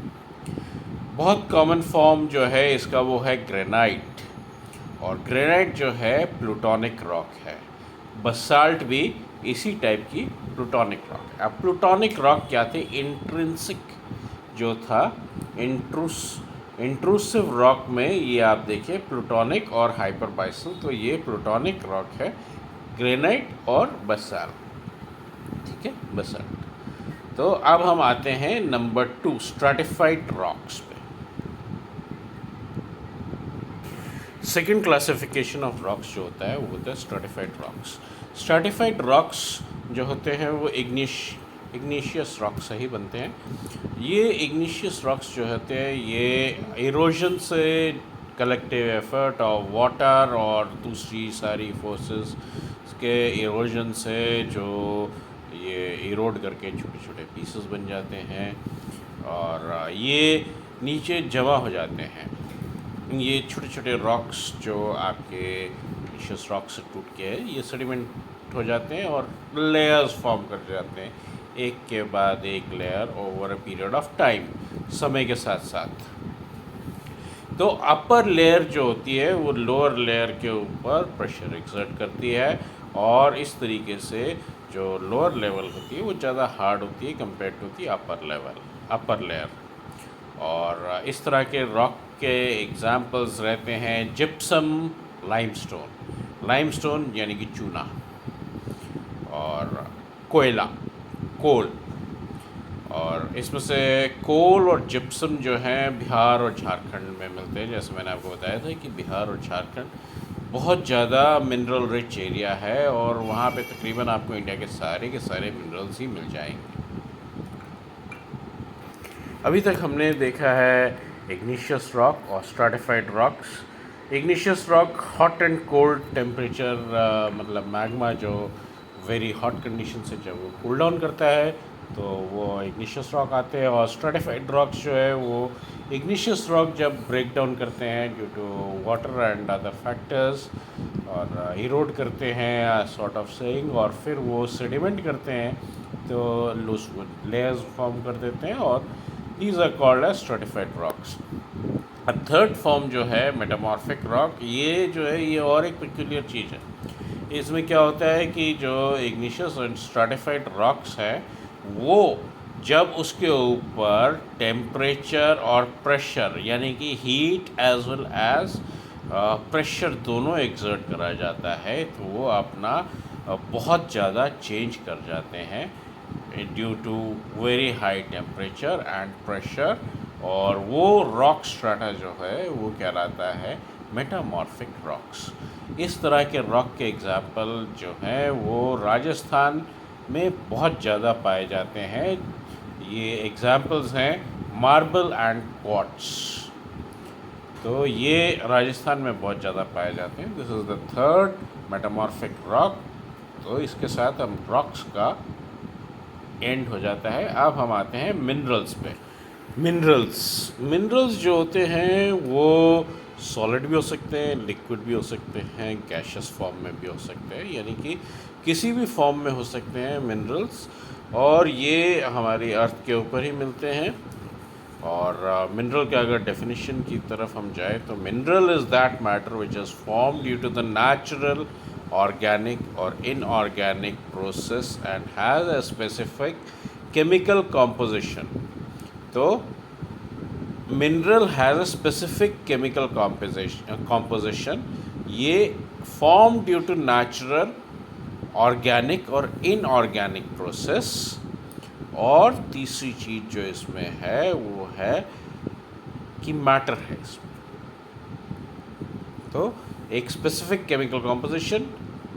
बहुत कॉमन फॉर्म जो है इसका वो है ग्रेनाइट, और ग्रेनाइट जो है प्लूटोनिक रॉक है। बसाल्ट भी इसी टाइप की प्लूटोनिक रॉक है। अब प्लूटोनिक रॉक क्या थे? इंट्रिंसिक जो था, इंट्रूसिव रॉक में ये आप देखिए प्लूटोनिक और हाइपरबाइसल, तो ये प्लूटोनिक रॉक है, ग्रेनाइट और बसाल्ट। ठीक है, बसाल्ट। तो अब हम आते हैं नंबर 2 स्ट्रैटिफाइड रॉक्स पे। सेकेंड क्लासिफिकेशन ऑफ रॉक्स जो होता है वो होता है स्ट्रैटिफाइड रॉक्स। स्ट्रैटिफाइड रॉक्स जो होते हैं वो इग्निशियस रॉक से ही बनते हैं। ये इग्निशियस रॉक्स जो होते हैं ये इरोजन से, कलेक्टिव एफर्ट ऑफ वाटर और दूसरी सारी फोर्सेस के इरोजन से जो ये इरोड करके छोटे छोटे पीसेस बन जाते हैं और ये नीचे जमा हो जाते हैं। ये छोटे छोटे रॉक्स जो आपके इग्निशियस रॉक से टूट के ये सेडिमेंट हो जाते हैं और लेयर्स फॉर्म कर जाते हैं, एक के बाद एक layer over a period of time, समय के साथ साथ। तो अपर लेयर जो होती है वो लोअर लेयर के ऊपर प्रेशर एक्सर्ट करती है और इस तरीके से जो लोअर लेवल होती है वो ज़्यादा हार्ड होती है compare to the upper layer. और इस तरह के रॉक के एग्जाम्पल्स रहते हैं जिप्सम, लाइमस्टोन यानी कि चूना, और कोयला, कोल। और इसमें से कोल और जिप्सम जो हैं बिहार और झारखंड में मिलते हैं। जैसे मैंने आपको बताया था कि बिहार और झारखंड बहुत ज़्यादा मिनरल रिच एरिया है और वहाँ पे तकरीबन आपको इंडिया के सारे मिनरल्स ही मिल जाएंगे। अभी तक हमने देखा है इग्निशियस रॉक और stratified rocks. Igneous rock hot and cold temperature, मतलब मैग्मा जो वेरी हॉट कंडीशन से जब वो कूल डाउन करता है तो वो इग्निशियस रॉक आते हैं। और स्ट्रैटिफाइड रॉक्स जो है वो इग्निशियस रॉक जब ब्रेक डाउन करते हैं due to water and other factors और इरोड करते हैं सॉर्ट ऑफ सेइंग, और फिर वो सेडिमेंट करते हैं तो लूज लेयर्स फॉर्म कर देते हैं और these are called as stratified rocks. A third form जो है मेटामॉर्फिक रॉक, ये जो है ये और एक पेक्यूलियर चीज़ है। इसमें क्या होता है कि जो इग्निशियस एंड स्ट्रैटिफाइड रॉक्स है वो जब उसके ऊपर टेम्परेचर और प्रेशर यानी कि heat as well as pressure दोनों एक्सर्ट करा जाता है तो वो अपना बहुत ज़्यादा चेंज कर जाते हैं due to very high temperature and pressure, और वो रॉक स्ट्राटा जो है वो कहलाता है मेटामॉर्फिक रॉक्स। इस तरह के रॉक के एग्जाम्पल जो हैं वो राजस्थान में बहुत ज़्यादा पाए जाते हैं। ये एग्जाम्पल्स हैं मार्बल एंड क्वार्ट्स, तो ये राजस्थान में बहुत ज़्यादा पाए जाते हैं। This is the third metamorphic rock. तो इसके साथ हम रॉक्स का एंड हो जाता है। अब हम आते हैं मिनरल्स पे। मिनरल्स जो होते हैं वो सॉलिड भी हो सकते हैं, लिक्विड भी हो सकते हैं, गैशियस फॉर्म में भी हो सकते हैं, यानी कि किसी भी फॉर्म में हो सकते हैं मिनरल्स, और ये हमारी अर्थ के ऊपर ही मिलते हैं। और मिनरल के अगर डेफिनेशन की तरफ हम जाए तो mineral is that matter which is form due to the natural, organic or inorganic process and has a specific chemical composition. तो mineral has a specific chemical composition. ये formed due to natural, organic और inorganic process। और तीसरी चीज़ जो इसमें है वो है कि मैटर है इसमें। तो एक स्पेसिफिक केमिकल कॉम्पोजिशन,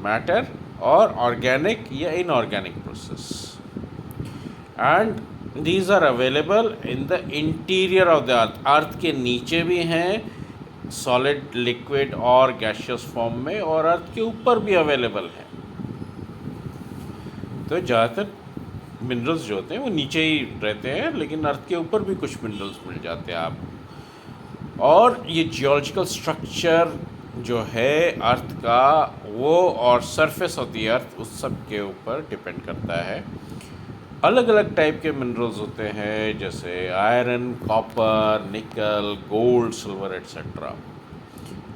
मैटर और ऑर्गेनिक या inorganic process, and these are available in the interior of the earth. Earth के नीचे भी हैं सॉलिड, लिक्विड और गैशियस फॉर्म में, और अर्थ के ऊपर भी अवेलेबल है। तो ज़्यादातर मिनरल्स जो होते हैं वो नीचे ही रहते हैं, लेकिन अर्थ के ऊपर भी कुछ मिनरल्स मिल जाते हैं आपको। और ये जियोलॉजिकल स्ट्रक्चर जो है अर्थ का वो और सरफेस ऑफ द अर्थ उस सब के ऊपर डिपेंड करता है। अलग अलग टाइप के मिनरल्स होते हैं जैसे आयरन, कॉपर, निकल, गोल्ड, सिल्वर एट्सेट्रा,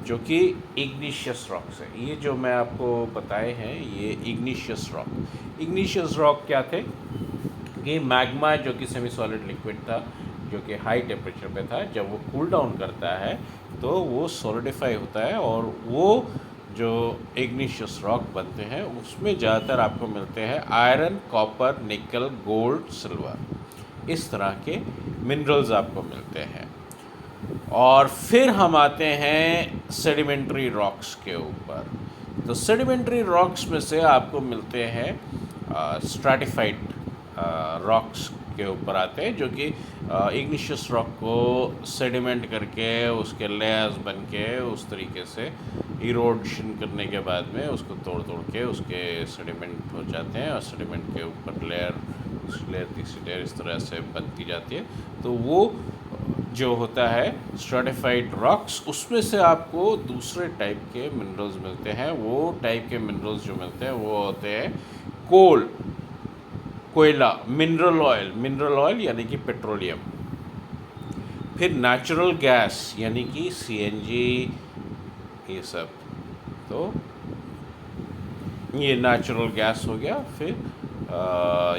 जो कि इग्निशियस रॉक्स है। ये जो मैं आपको बताए हैं ये इग्निशियस रॉक क्या थे कि मैग्मा जो कि सेमी सॉलिड लिक्विड था, जो कि हाई टेम्परेचर पे था, जब वो कूल डाउन करता है तो वो सॉलिडिफाई होता है और वो जो इग्निशियस रॉक बनते हैं उसमें ज़्यादातर आपको मिलते हैं आयरन, कॉपर, निकल, गोल्ड, सिल्वर, इस तरह के मिनरल्स आपको मिलते हैं। और फिर हम आते हैं सेडिमेंट्री रॉक्स के ऊपर। तो सेडिमेंट्री रॉक्स में से आपको मिलते हैं स्ट्रैटिफाइड रॉक्स के ऊपर आते हैं, जो कि इग्निशियस रॉक को सेडिमेंट करके उसके लेयर्स बन के उस तरीके से इरोशन करने के बाद में उसको तोड़ तोड़ के उसके सेडिमेंट हो जाते हैं, और सेडिमेंट के ऊपर लेयर, दूसरी लेयर, तीसरी लेयर इस तरह से बनती जाती है। तो वो जो होता है स्ट्रेटिफाइड रॉक्स, उसमें से आपको दूसरे टाइप के मिनरल्स मिलते हैं। वो टाइप के मिनरल्स जो मिलते हैं वो होते हैं कोल, कोयला, मिनरल ऑयल यानी कि पेट्रोलियम, फिर नेचुरल गैस यानी कि सीएनजी, ये सब। तो ये नेचुरल गैस हो गया। फिर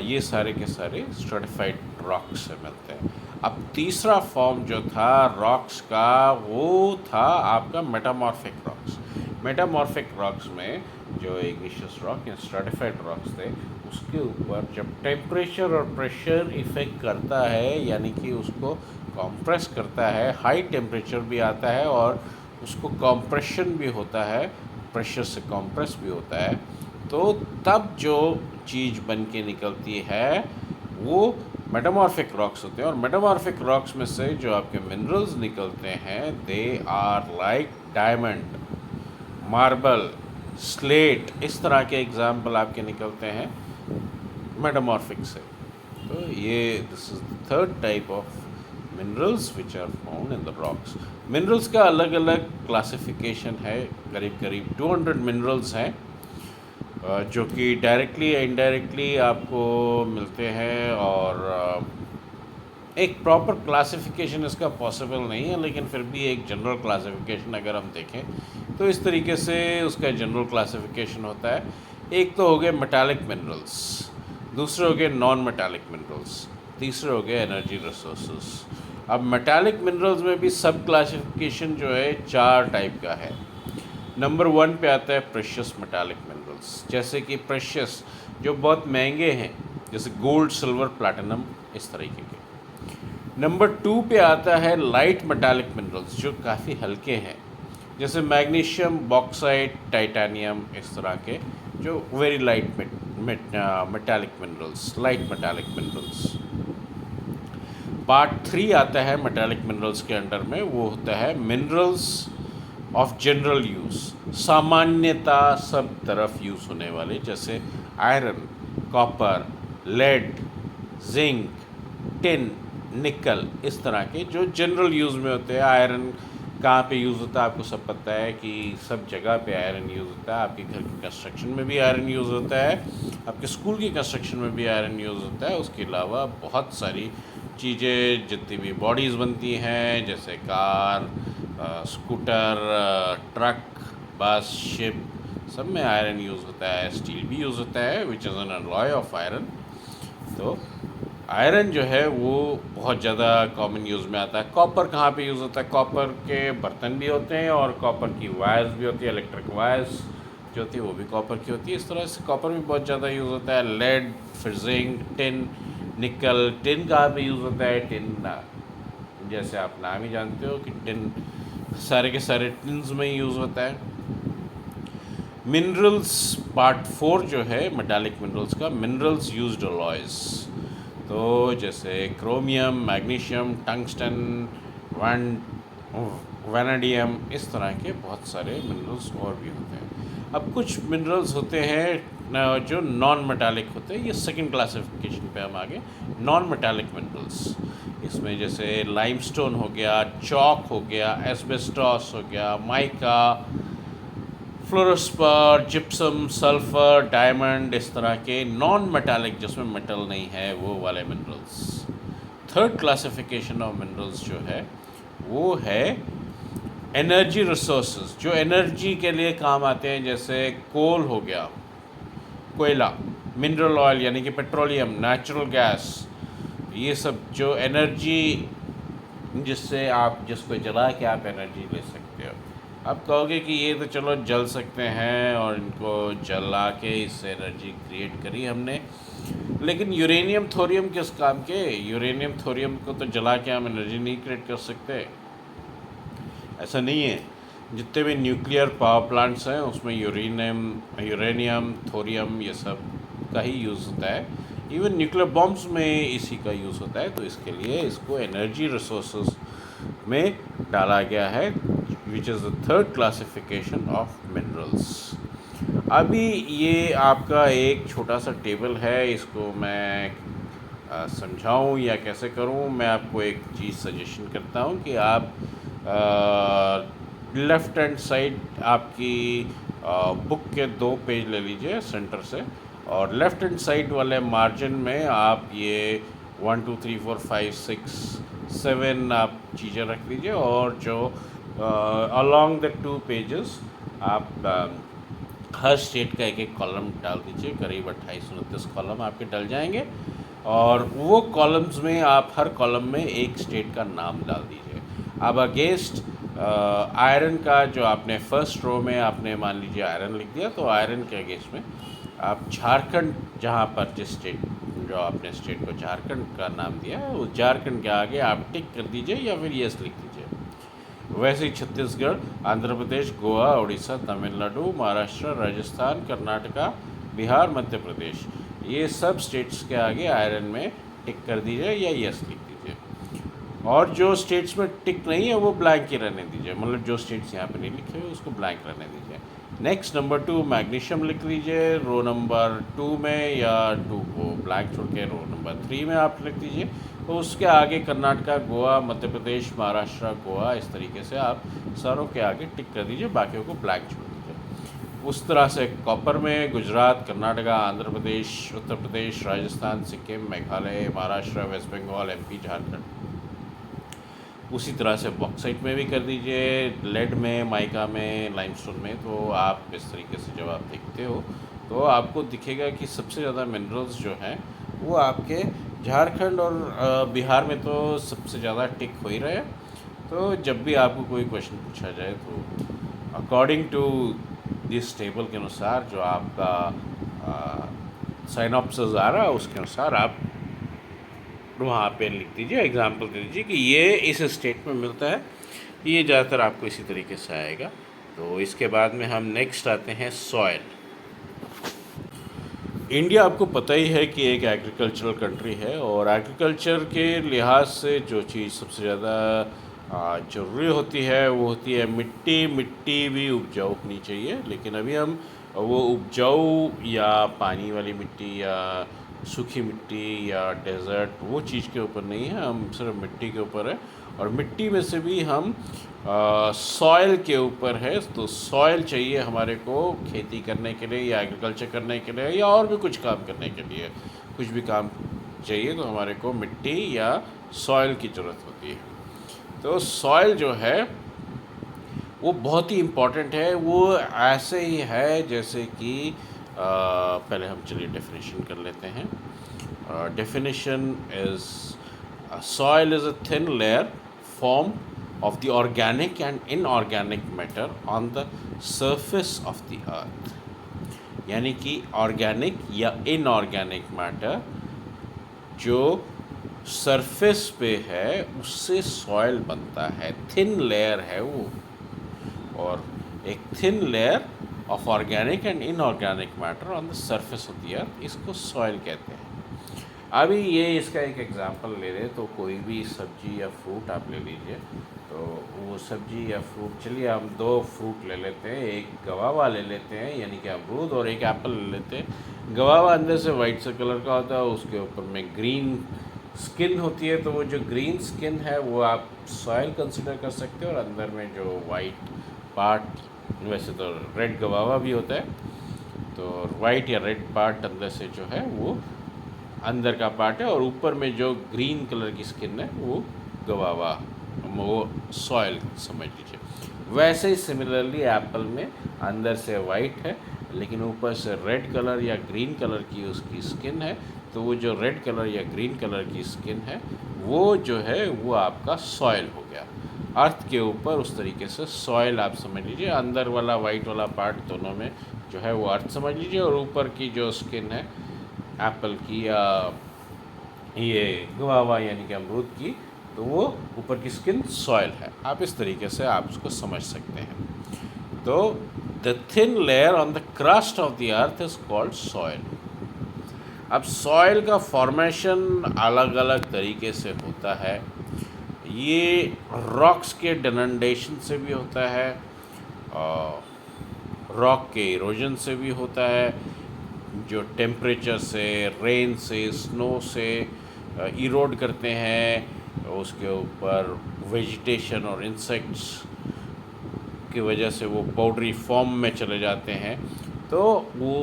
ये सारे के सारे स्ट्रेटिफाइड रॉक्स से मिलते हैं। अब तीसरा फॉर्म जो था रॉक्स का, वो था आपका मेटामॉर्फिक रॉक्स। मेटामॉर्फिक रॉक्स में जो इग्निशियस रॉक या स्ट्रेटिफाइड रॉक्स थे, उसके ऊपर जब टेम्परेचर और प्रेशर इफ़ेक्ट करता है, यानी कि उसको कॉम्प्रेस करता है, हाई टेम्परेचर भी आता है और उसको कॉम्प्रेशन भी होता है, प्रेशर से कॉम्प्रेस भी होता है, तो तब जो चीज़ बन के निकलती है वो मेटामॉर्फिक रॉक्स होते हैं। और मेटामॉर्फिक रॉक्स में से जो आपके मिनरल्स निकलते हैं, they are like diamond, marble, slate, इस तरह के एग्जाम्पल आपके निकलते हैं मेटामॉर्फिक से। तो ये this is the third type of minerals which are found in the rocks. Minerals का अलग अलग क्लासिफिकेशन है, करीब करीब 200 मिनरल्स हैं जो कि डायरेक्टली या इनडायरेक्टली आपको मिलते हैं। और एक प्रॉपर क्लासिफिकेशन इसका पॉसिबल नहीं है, लेकिन फिर भी एक जनरल क्लासिफिकेशन अगर हम देखें तो इस तरीके से उसका जनरल क्लासिफिकेशन होता है। एक तो हो गए मेटालिक मिनरल्स, दूसरे हो गए नॉन मेटालिक मिनरल्स, तीसरे हो गए एनर्जी रिसोर्सेज। अब मेटालिक मिनरल्स में भी सब क्लासिफिकेशन जो है 4 टाइप का है। नंबर 1 पे आता है प्रेशियस मेटालिक मिनरल्स, जैसे कि प्रेशियस जो बहुत महंगे हैं, जैसे गोल्ड, सिल्वर, प्लैटिनम, इस तरीके के। नंबर 2 पे आता है लाइट मेटालिक मिनरल्स, जो काफ़ी हल्के हैं, जैसे मैग्नीशियम, बॉक्साइट, टाइटेनियम, इस तरह के जो very light metallic minerals, light metallic minerals. Part 3 आता है मेटालिक मिनरल्स के अंडर में, वो होता है मिनरल्स ऑफ जनरल यूज़, सामान्यता सब तरफ यूज़ होने वाले, जैसे iron, copper, lead, zinc, tin, nickel, इस तरह के जो जनरल यूज़ में होते हैं। आयरन कहाँ पे यूज़ होता है आपको सब पता है कि सब जगह पे आयरन यूज़ होता है। आपके घर की कंस्ट्रक्शन में भी आयरन यूज़ होता है, आपके स्कूल की कंस्ट्रक्शन में भी आयरन यूज़ होता है। उसके अलावा बहुत सारी चीज़ें, जितनी भी बॉडीज़ बनती हैं, जैसे कार, स्कूटर, ट्रक, बस, शिप, सब में आयरन यूज़ होता है। स्टील भी यूज़ होता है which is an alloy of iron. तो आयरन जो है वो बहुत ज़्यादा कॉमन यूज़ में आता है। कॉपर कहाँ पे यूज़ होता है? कॉपर के बर्तन भी होते हैं और कॉपर की वायर्स भी होती है, इलेक्ट्रिक वायर्स जो होती है वो भी कॉपर की होती है। इस तरह से कॉपर भी बहुत ज़्यादा यूज़ होता है। लेड, फिर जिंक, टिन, निकल। टिन कहाँ पे यूज़ होता है? टिन जैसे आप नाम ही जानते हो कि टिन सारे के सारे टिन्स में ही यूज़ होता है। मिनरल्स पार्ट 4 जो है मेटालिक मिनरल्स का, मिनरल्स यूज्ड अलॉयज़, तो जैसे क्रोमियम, मैग्नीशियम, टंगस्टन, वैनेडियम, इस तरह के बहुत सारे मिनरल्स और भी होते हैं। अब कुछ मिनरल्स होते हैं जो नॉन मेटालिक होते हैं, ये सेकंड क्लासिफिकेशन पे हम आगे। नॉन मेटालिक मिनरल्स, इसमें जैसे लाइमस्टोन हो गया, चॉक हो गया, एस्बेस्टॉस हो गया, mica, fluorspar, gypsum, sulphur, diamond, इस तरह के नॉन मेटालिक जिसमें मेटल नहीं है वो वाले minerals. Third classification of minerals जो है वो है एनर्जी रिसोर्सेज, जो एनर्जी के लिए काम आते हैं, जैसे कोल हो गया, कोयला, मिनरल ऑयल यानी कि पेट्रोलियम, नेचुरल गैस, ये सब जो एनर्जी जिससे आप जिसको जला के आप एनर्जी ले सकते हो। आप कहोगे कि ये तो चलो जल सकते हैं और इनको जला के इससे एनर्जी क्रिएट करी हमने, लेकिन यूरेनियम, थोरियम किस काम के? यूरेनियम, थोरियम को तो जला के हम एनर्जी नहीं क्रिएट कर सकते, ऐसा नहीं है। जितने भी न्यूक्लियर पावर प्लांट्स हैं उसमें यूरेनियम, थोरियम, ये सब का ही यूज़ होता है। इवन न्यूक्लियर बॉम्ब्स में इसी का यूज़ होता है, तो इसके लिए इसको एनर्जी रिसोर्सेज में डाला गया है, which is the third classification of minerals. अभी ये आपका एक छोटा सा टेबल है, इसको मैं समझाऊं या कैसे करूं, मैं आपको एक चीज़ सजेशन करता हूं कि आप लेफ़्ट हैंड साइड आपकी बुक के 2 पेज ले लीजिए सेंटर से, और लेफ़्ट हैंड साइड वाले मार्जिन में आप ये 1 2 3 4 5 6 7 आप चीज़ें रख लीजिए, और जो अलॉन्ग द 2 पेजेस आप हर स्टेट का एक एक कॉलम डाल दीजिए। करीब 28-29 कॉलम आपके डल जाएंगे, और वो कॉलम्स में आप हर कॉलम में एक स्टेट का नाम डाल दीजिए। अब अगेंस्ट आयरन का जो आपने फर्स्ट रो में आपने मान लीजिए आयरन लिख दिया, तो आयरन के अगेंस्ट में आप झारखंड, जहाँ पर जिस स्टेट जो आपने स्टेट को झारखंड का नाम दिया है, उस झारखंड के आगे आप टिक कर दीजिए या फिर यस लिख दीजिए। वैसे ही छत्तीसगढ़, आंध्र प्रदेश, गोवा, उड़ीसा, तमिलनाडु, महाराष्ट्र, राजस्थान, कर्नाटका, बिहार, मध्य प्रदेश, ये सब स्टेट्स के आगे आयरन में टिक कर दीजिए या यस लिख दीजिए। और जो स्टेट्स में टिक नहीं है वो ब्लैंक ही रहने दीजिए, मतलब जो स्टेट्स यहाँ पे नहीं लिखे हुए उसको ब्लैंक रहने दीजिए। नेक्स्ट नंबर 2 मैग्नीशियम लिख लीजिए रो नंबर 2 में, या 2 को ब्लैंक छोड़ के रो नंबर 3 में आप लिख दीजिए। तो उसके आगे कर्नाटका, गोवा, मध्य प्रदेश, महाराष्ट्र, गोवा, इस तरीके से आप सारों के आगे टिक कर दीजिए, बाकियों को ब्लैंक छोड़ दीजिए। उस तरह से कॉपर में गुजरात, कर्नाटका, आंध्र प्रदेश, उत्तर प्रदेश, राजस्थान, सिक्किम, मेघालय, महाराष्ट्र, वेस्ट बंगाल, एमपी, झारखंड। उसी तरह से बॉक्साइट में भी कर दीजिए, लेड में, माइका में, लाइमस्टोन में। तो आप इस तरीके से जब आप देखते हो तो आपको दिखेगा कि सबसे ज़्यादा मिनरल्स जो हैं वो आपके झारखंड और बिहार में तो सबसे ज़्यादा टिक हो ही रहे हैं। तो जब भी आपको कोई क्वेश्चन पूछा जाए तो अकॉर्डिंग टू दिस टेबल के अनुसार जो आपका साइनॉप्सिस आ रहा है उसके अनुसार आप वहाँ पे लिख दीजिए, एग्जाम्पल दे दीजिए कि ये इस स्टेट में मिलता है। ये ज़्यादातर आपको इसी तरीके से आएगा। तो इसके बाद में हम नेक्स्ट आते हैं सॉयल। इंडिया आपको पता ही है कि एक एग्रीकल्चरल कंट्री है, और एग्रीकल्चर के लिहाज से जो चीज़ सबसे ज़्यादा ज़रूरी होती है वो होती है मिट्टी। मिट्टी भी उपजाऊ होनी चाहिए, लेकिन अभी हम वो उपजाऊ या पानी वाली मिट्टी या सूखी मिट्टी या डेजर्ट वो चीज़ के ऊपर नहीं है, हम सिर्फ मिट्टी के ऊपर है। और मिट्टी में से भी हम सॉयल के ऊपर है। तो सॉयल चाहिए हमारे को खेती करने के लिए या एग्रीकल्चर करने के लिए या और भी कुछ काम करने के लिए, कुछ भी काम चाहिए तो हमारे को मिट्टी या सॉयल की ज़रूरत होती है। तो सॉयल जो है वो बहुत ही इम्पॉर्टेंट है। वो ऐसे ही है जैसे कि पहले हम चलिए डेफिनेशन कर लेते हैं। Definition is soil is a thin layer formed of the organic and inorganic matter on the surface of the earth। यानी कि ऑर्गेनिक या इनऑर्गेनिक मैटर जो सरफेस पे है उससे सॉयल बनता है। थिन लेयर है वो, और एक thin layer of organic and inorganic matter on the surface of the अर्थ, इसको सॉयल कहते हैं। अभी ये इसका एक एग्जांपल ले लें तो कोई भी सब्जी या फ्रूट आप ले लीजिए। तो वो सब्जी या फ्रूट, चलिए हम 2 फ्रूट ले लेते हैं, एक गवावा ले लेते हैं यानी कि अमरूद, और एक एप्पल ले लेते हैं। गवावा अंदर से वाइट से कलर का होता है, उसके ऊपर में ग्रीन स्किन होती है। तो वो जो ग्रीन स्किन है वो आप सॉइल कंसिडर कर सकते हो, और अंदर में जो वाइट पार्ट, वैसे तो रेड गवावा भी होता है, तो वाइट या रेड पार्ट अंदर से जो है वो अंदर का पार्ट है, और ऊपर में जो ग्रीन कलर की स्किन है वो गवावा, वो सॉयल समझ लीजिए। वैसे ही सिमिलरली एप्पल में अंदर से वाइट है लेकिन ऊपर से रेड कलर या ग्रीन कलर की उसकी स्किन है। तो वो जो रेड कलर या ग्रीन कलर की स्किन है वो जो है वो आपका सॉयल हो गया। अर्थ के ऊपर उस तरीके से सॉयल आप समझ लीजिए। अंदर वाला वाइट वाला पार्ट दोनों में जो है वो अर्थ समझ लीजिए, और ऊपर की जो स्किन है एप्पल की या ये गवावा यानी कि अमरूद की, तो वो ऊपर की स्किन सॉयल है। आप इस तरीके से आप उसको समझ सकते हैं। तो the thin layer on the crust of the earth is called soil. अब सॉइल का फॉर्मेशन अलग अलग तरीके से होता है। ये रॉक्स के डिनंडेशन से भी होता है, रॉक के इरोजन से भी होता है, जो टेम्परेचर से, रेन से, स्नो से इरोड करते हैं, उसके ऊपर वेजिटेशन और इंसेक्ट्स की वजह से वो पाउडरी फॉर्म में चले जाते हैं, तो वो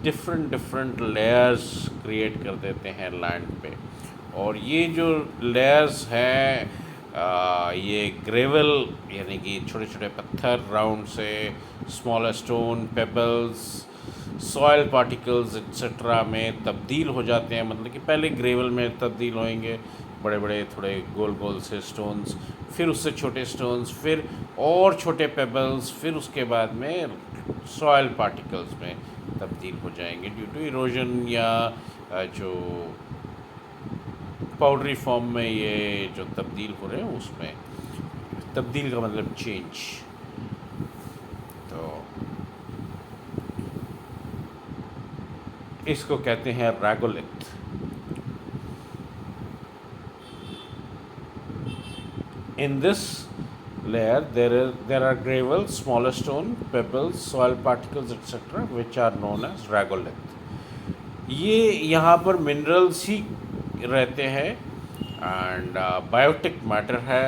डिफरेंट डिफरेंट लेयर्स क्रिएट कर देते हैं लैंड पे। और ये जो लेयर्स हैं, ये ग्रेवल यानी कि छोटे छोटे पत्थर राउंड से, smaller stone, pebbles, soil particles etcetera में तब्दील हो जाते हैं। मतलब कि पहले ग्रेवल में तब्दील होंगे, बड़े बड़े थोड़े गोल गोल से स्टोन्स, फिर उससे छोटे स्टोन्स, फिर और छोटे पेबल्स, फिर उसके बाद में सॉयल पार्टिकल्स में तब्दील हो जाएंगे ड्यू टू इरोजन या जो पाउडरी फॉर्म में ये जो तब्दील हो रहे हैं उसमें। तब्दील का मतलब चेंज। तो इसको कहते हैं रैगोलिथ। In this layer there are gravel, smaller stone, pebbles, soil particles etc. which are known as regolith. ये यहाँ पर मिनरल्स ही रहते हैं एंड बायोटिक मैटर है,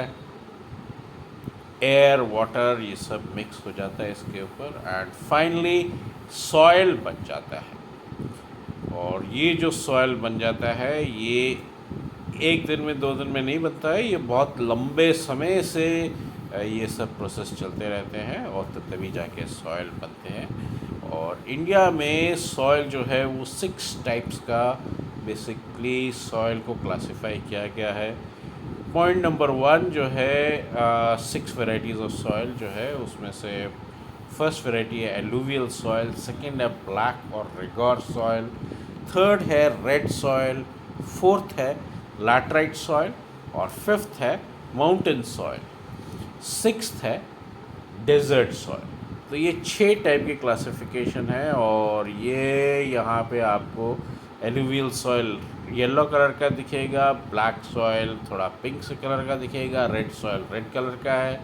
एयर, वाटर, ये सब मिक्स हो जाता है इसके ऊपर एंड फाइनली सॉयल बन जाता है। और ये जो सॉयल बन जाता है ये एक दिन में 2 दिन में नहीं बनता है, ये बहुत लंबे समय से ये सब प्रोसेस चलते रहते हैं और तभी जाके सॉयल बनते हैं। और इंडिया में सॉयल जो है वो 6 टाइप्स का बेसिकली सॉयल को क्लासिफाई किया गया है। पॉइंट नंबर 1 जो है 6 वेराइटीज़ ऑफ सॉयल जो है उसमें से फर्स्ट वेराइटी है एलुवियल सॉयल, सेकंड है ब्लैक और रिगोर सॉयल, थर्ड है रेड सॉयल, फोर्थ है लैटराइट सॉयल और फिफ्थ है माउंटेन सॉयल, सिक्स्थ है डेजर्ट सॉयल। तो ये 6 टाइप की क्लासिफिकेशन है। और ये यहाँ पे आपको एलुवियल सॉयल येलो कलर का दिखेगा, ब्लैक सॉयल थोड़ा पिंक से कलर का दिखेगा, रेड सॉयल रेड कलर का है,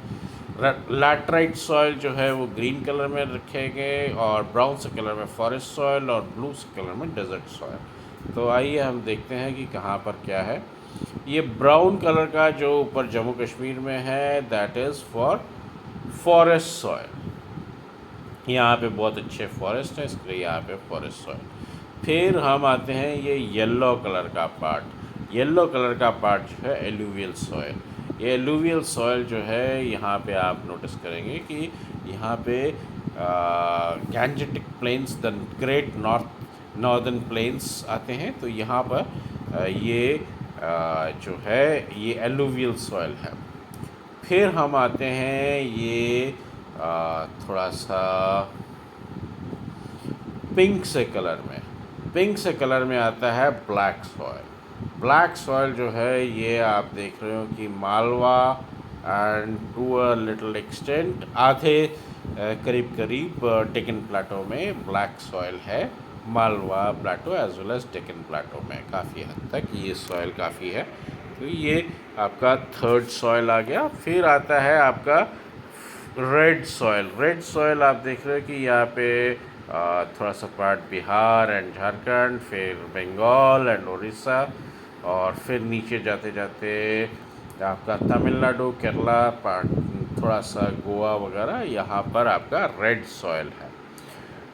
लैटराइट सॉयल जो है वो ग्रीन कलर में रखेंगे, और ब्राउन से कलर में फॉरेस्ट सॉयल और ब्लू से कलर में डेजर्ट सॉयल। तो आइए हम देखते हैं कि कहाँ पर क्या है। ये ब्राउन कलर का जो ऊपर जम्मू कश्मीर में है that is for forest soil. यहाँ पे बहुत अच्छे फॉरेस्ट है इसलिए यहाँ पे फॉरेस्ट सॉयल। फिर हम आते हैं ये येलो कलर का पार्ट। येलो कलर का पार्ट जो है एलुवियल सॉयल। ये एलुवियल सॉयल जो है यहाँ पे आप नोटिस करेंगे कि यहाँ पे Gangetic plains, the great northern plains आते हैं। तो यहाँ पर ये जो है ये एलुवियल सॉयल है। फिर हम आते हैं ये थोड़ा सा पिंक से कलर में, पिंक से कलर में आता है ब्लैक सॉयल। ब्लैक सॉयल जो है ये आप देख रहे हो कि Malwa and to a little extent आधे करीब करीब डेक्कन प्लाटो में ब्लैक सॉयल है। Malwa plateau as well as Deccan plateau में काफ़ी हद तक ये सॉयल काफ़ी है। तो ये आपका थर्ड सॉयल आ गया। फिर आता है आपका रेड सॉयल। रेड सॉयल आप देख रहे हो कि यहाँ पे थोड़ा सा पार्ट बिहार एंड झारखंड, फिर बंगाल एंड उड़ीसा, और फिर नीचे जाते जाते आपका तमिलनाडु, केरला, पार्ट थोड़ा सा गोवा वगैरह, यहाँ पर आपका रेड सॉयल है।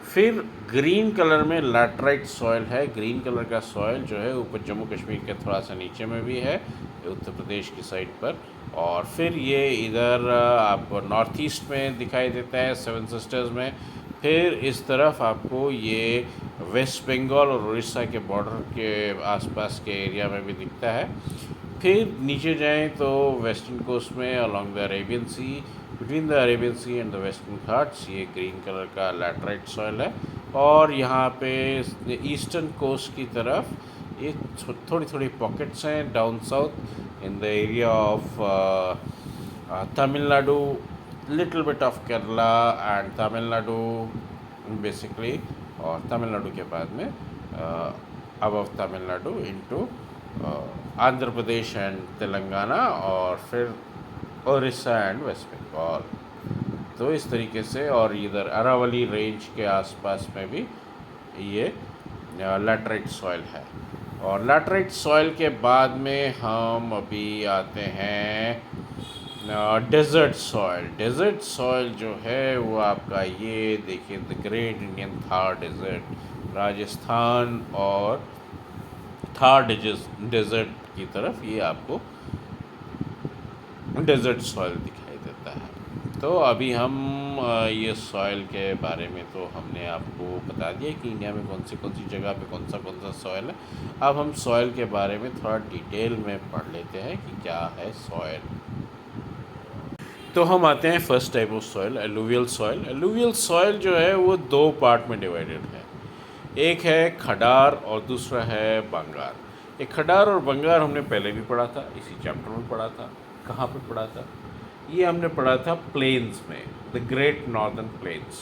फिर ग्रीन कलर में लैटराइट सॉयल है। ग्रीन कलर का सॉयल जो है ऊपर जम्मू कश्मीर के थोड़ा सा नीचे में भी है, उत्तर प्रदेश की साइड पर। और फिर ये इधर आपको नॉर्थ ईस्ट में दिखाई देता है, सेवन सिस्टर्स में। फिर इस तरफ आपको ये वेस्ट बंगाल और उड़ीसा के बॉर्डर के आसपास के एरिया में भी दिखता है। फिर नीचे जाएं तो वेस्टर्न कोस्ट में along the Arabian sea, between the Arabian sea and the western Ghats, ये ग्रीन कलर का लैटराइट सॉयल है। और यहाँ पे ईस्टर्न कोस्ट की तरफ ये थोड़ी थोड़ी पॉकेट्स हैं down south in the area of Tamil Nadu, little bit of Kerala and Tamil Nadu basically. और तमिलनाडु के बाद में above Tamil Nadu into Andhra Pradesh and Telangana और फिर उड़ीसा एंड वेस्ट बंगाल। तो इस तरीके से, और इधर अरावली रेंज के आसपास में भी ये लैटराइट सॉइल है। और लैटराइट सॉइल के बाद में हम अभी आते हैं डेजर्ट सॉइल। डेजर्ट सॉइल जो है वो आपका ये देखिए, the great Indian Thar desert, Rajasthan और थार डेजर्ट की तरफ ये आपको डेजर्ट सॉइल दिखाई देता है। तो अभी हम ये सॉइल के बारे में तो हमने आपको बता दिया कि इंडिया में कौन सी जगह पे कौन सा सॉइल है। अब हम सॉइल के बारे में थोड़ा डिटेल में पढ़ लेते हैं कि क्या है सॉइल। तो हम आते हैं first type of soil, alluvial soil. Alluvial soil जो है वो दो पार्ट में डिवाइडेड है। एक है खडार और दूसरा है बंगार। ये खडार और बंगार हमने पहले भी पढ़ा था, इसी चैप्टर में पढ़ा था। कहाँ पे पढ़ा था? ये हमने पढ़ा था प्लेन्स में, the great northern plains.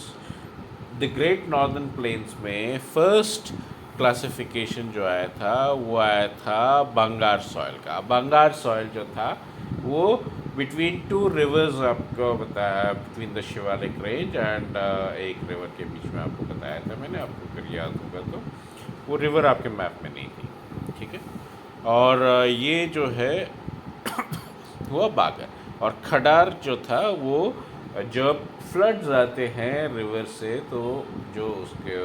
The great northern plains में फर्स्ट क्लासिफिकेशन जो आया था वो आया था बंगार सॉइल का। बंगार सॉइल जो था वो बिटवीन टू रिवर्स आपको बताया, between the Shivalik range and एक रिवर के बीच में आपको बताया था मैंने, आपको फिर याद होगा तो। वो रिवर आपके मैप में नहीं थी, ठीक है। और ये जो है हुआ बागर। और खडार जो था वो जब फ्लड्स आते हैं रिवर से, तो जो उसके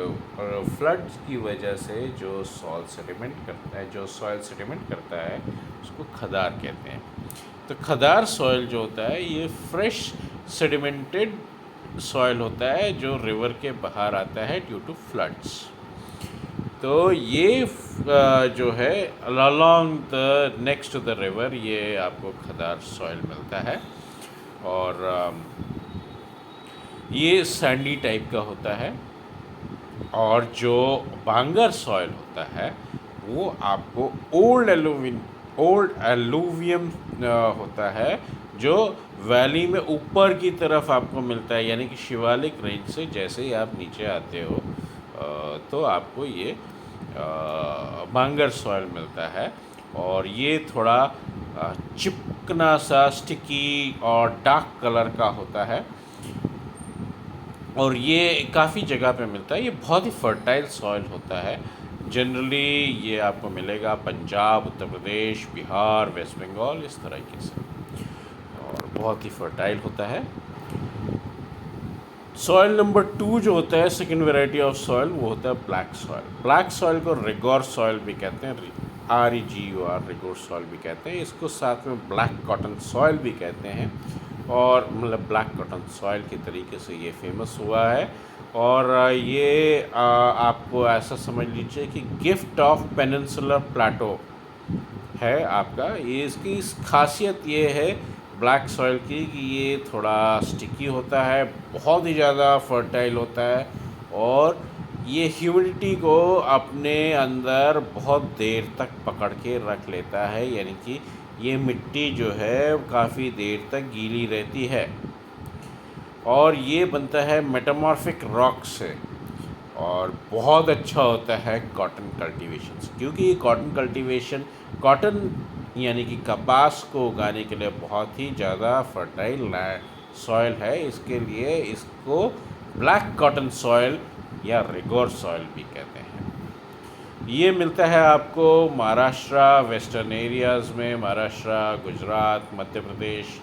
फ्लड्स की वजह से जो सॉइल सेडिमेंट करता है उसको खदार कहते हैं। तो खदार सॉइल जो होता है ये फ्रेश सेडिमेंटेड सॉइल होता है जो रिवर के बाहर आता है ड्यू टू फ्लड्स। तो ये जो है along the next to the river ये आपको खदार सॉइल मिलता है। और ये सैंडी टाइप का होता है। और जो बांगर सॉइल होता है वो आपको ओल्ड एलुवियम होता है, जो वैली में ऊपर की तरफ आपको मिलता है। यानी कि शिवालिक रेंज से जैसे ही आप नीचे आते हो तो आपको ये बांगर सॉइल मिलता है। और ये थोड़ा चिपकना सा, स्टिकी और डार्क कलर का होता है। और ये काफ़ी जगह पे मिलता है। ये बहुत ही फर्टाइल सॉइल होता है। जनरली ये आपको मिलेगा पंजाब, उत्तर प्रदेश, बिहार, वेस्ट बंगाल, इस तरीके से, और बहुत ही फर्टाइल होता है। सॉइल नंबर 2 जो होता है, सेकंड वैरायटी ऑफ सॉइल, वो होता है ब्लैक सॉइल। ब्लैक सॉइल को रिगोर सॉइल भी कहते हैं, REGOR, रिगोर सॉइल भी कहते हैं। इसको साथ में ब्लैक कॉटन सॉइल भी कहते हैं। और मतलब ब्लैक कॉटन सॉइल के तरीके से ये फेमस हुआ है। और ये आपको ऐसा समझ लीजिए कि गिफ्ट ऑफ पेनिनसुलर प्लेटो है आपका। ये इसकी खासियत ये है ब्लैक सॉइल की कि ये थोड़ा स्टिकी होता है, बहुत ही ज़्यादा फर्टाइल होता है, और ये ह्यूमिडिटी को अपने अंदर बहुत देर तक पकड़ के रख लेता है। यानी कि ये मिट्टी जो है काफ़ी देर तक गीली रहती है। और ये बनता है मेटामॉर्फिक रॉक से। और बहुत अच्छा होता है कॉटन कल्टीवेशन से, क्योंकि कॉटन यानी कि कपास को उगाने के लिए बहुत ही ज़्यादा फर्टाइल सॉइल है। इसके लिए इसको ब्लैक कॉटन सॉइल या रिगोर सॉइल भी कहते हैं। ये मिलता है आपको महाराष्ट्र, वेस्टर्न एरियाज़ में, महाराष्ट्र, गुजरात, मध्य प्रदेश,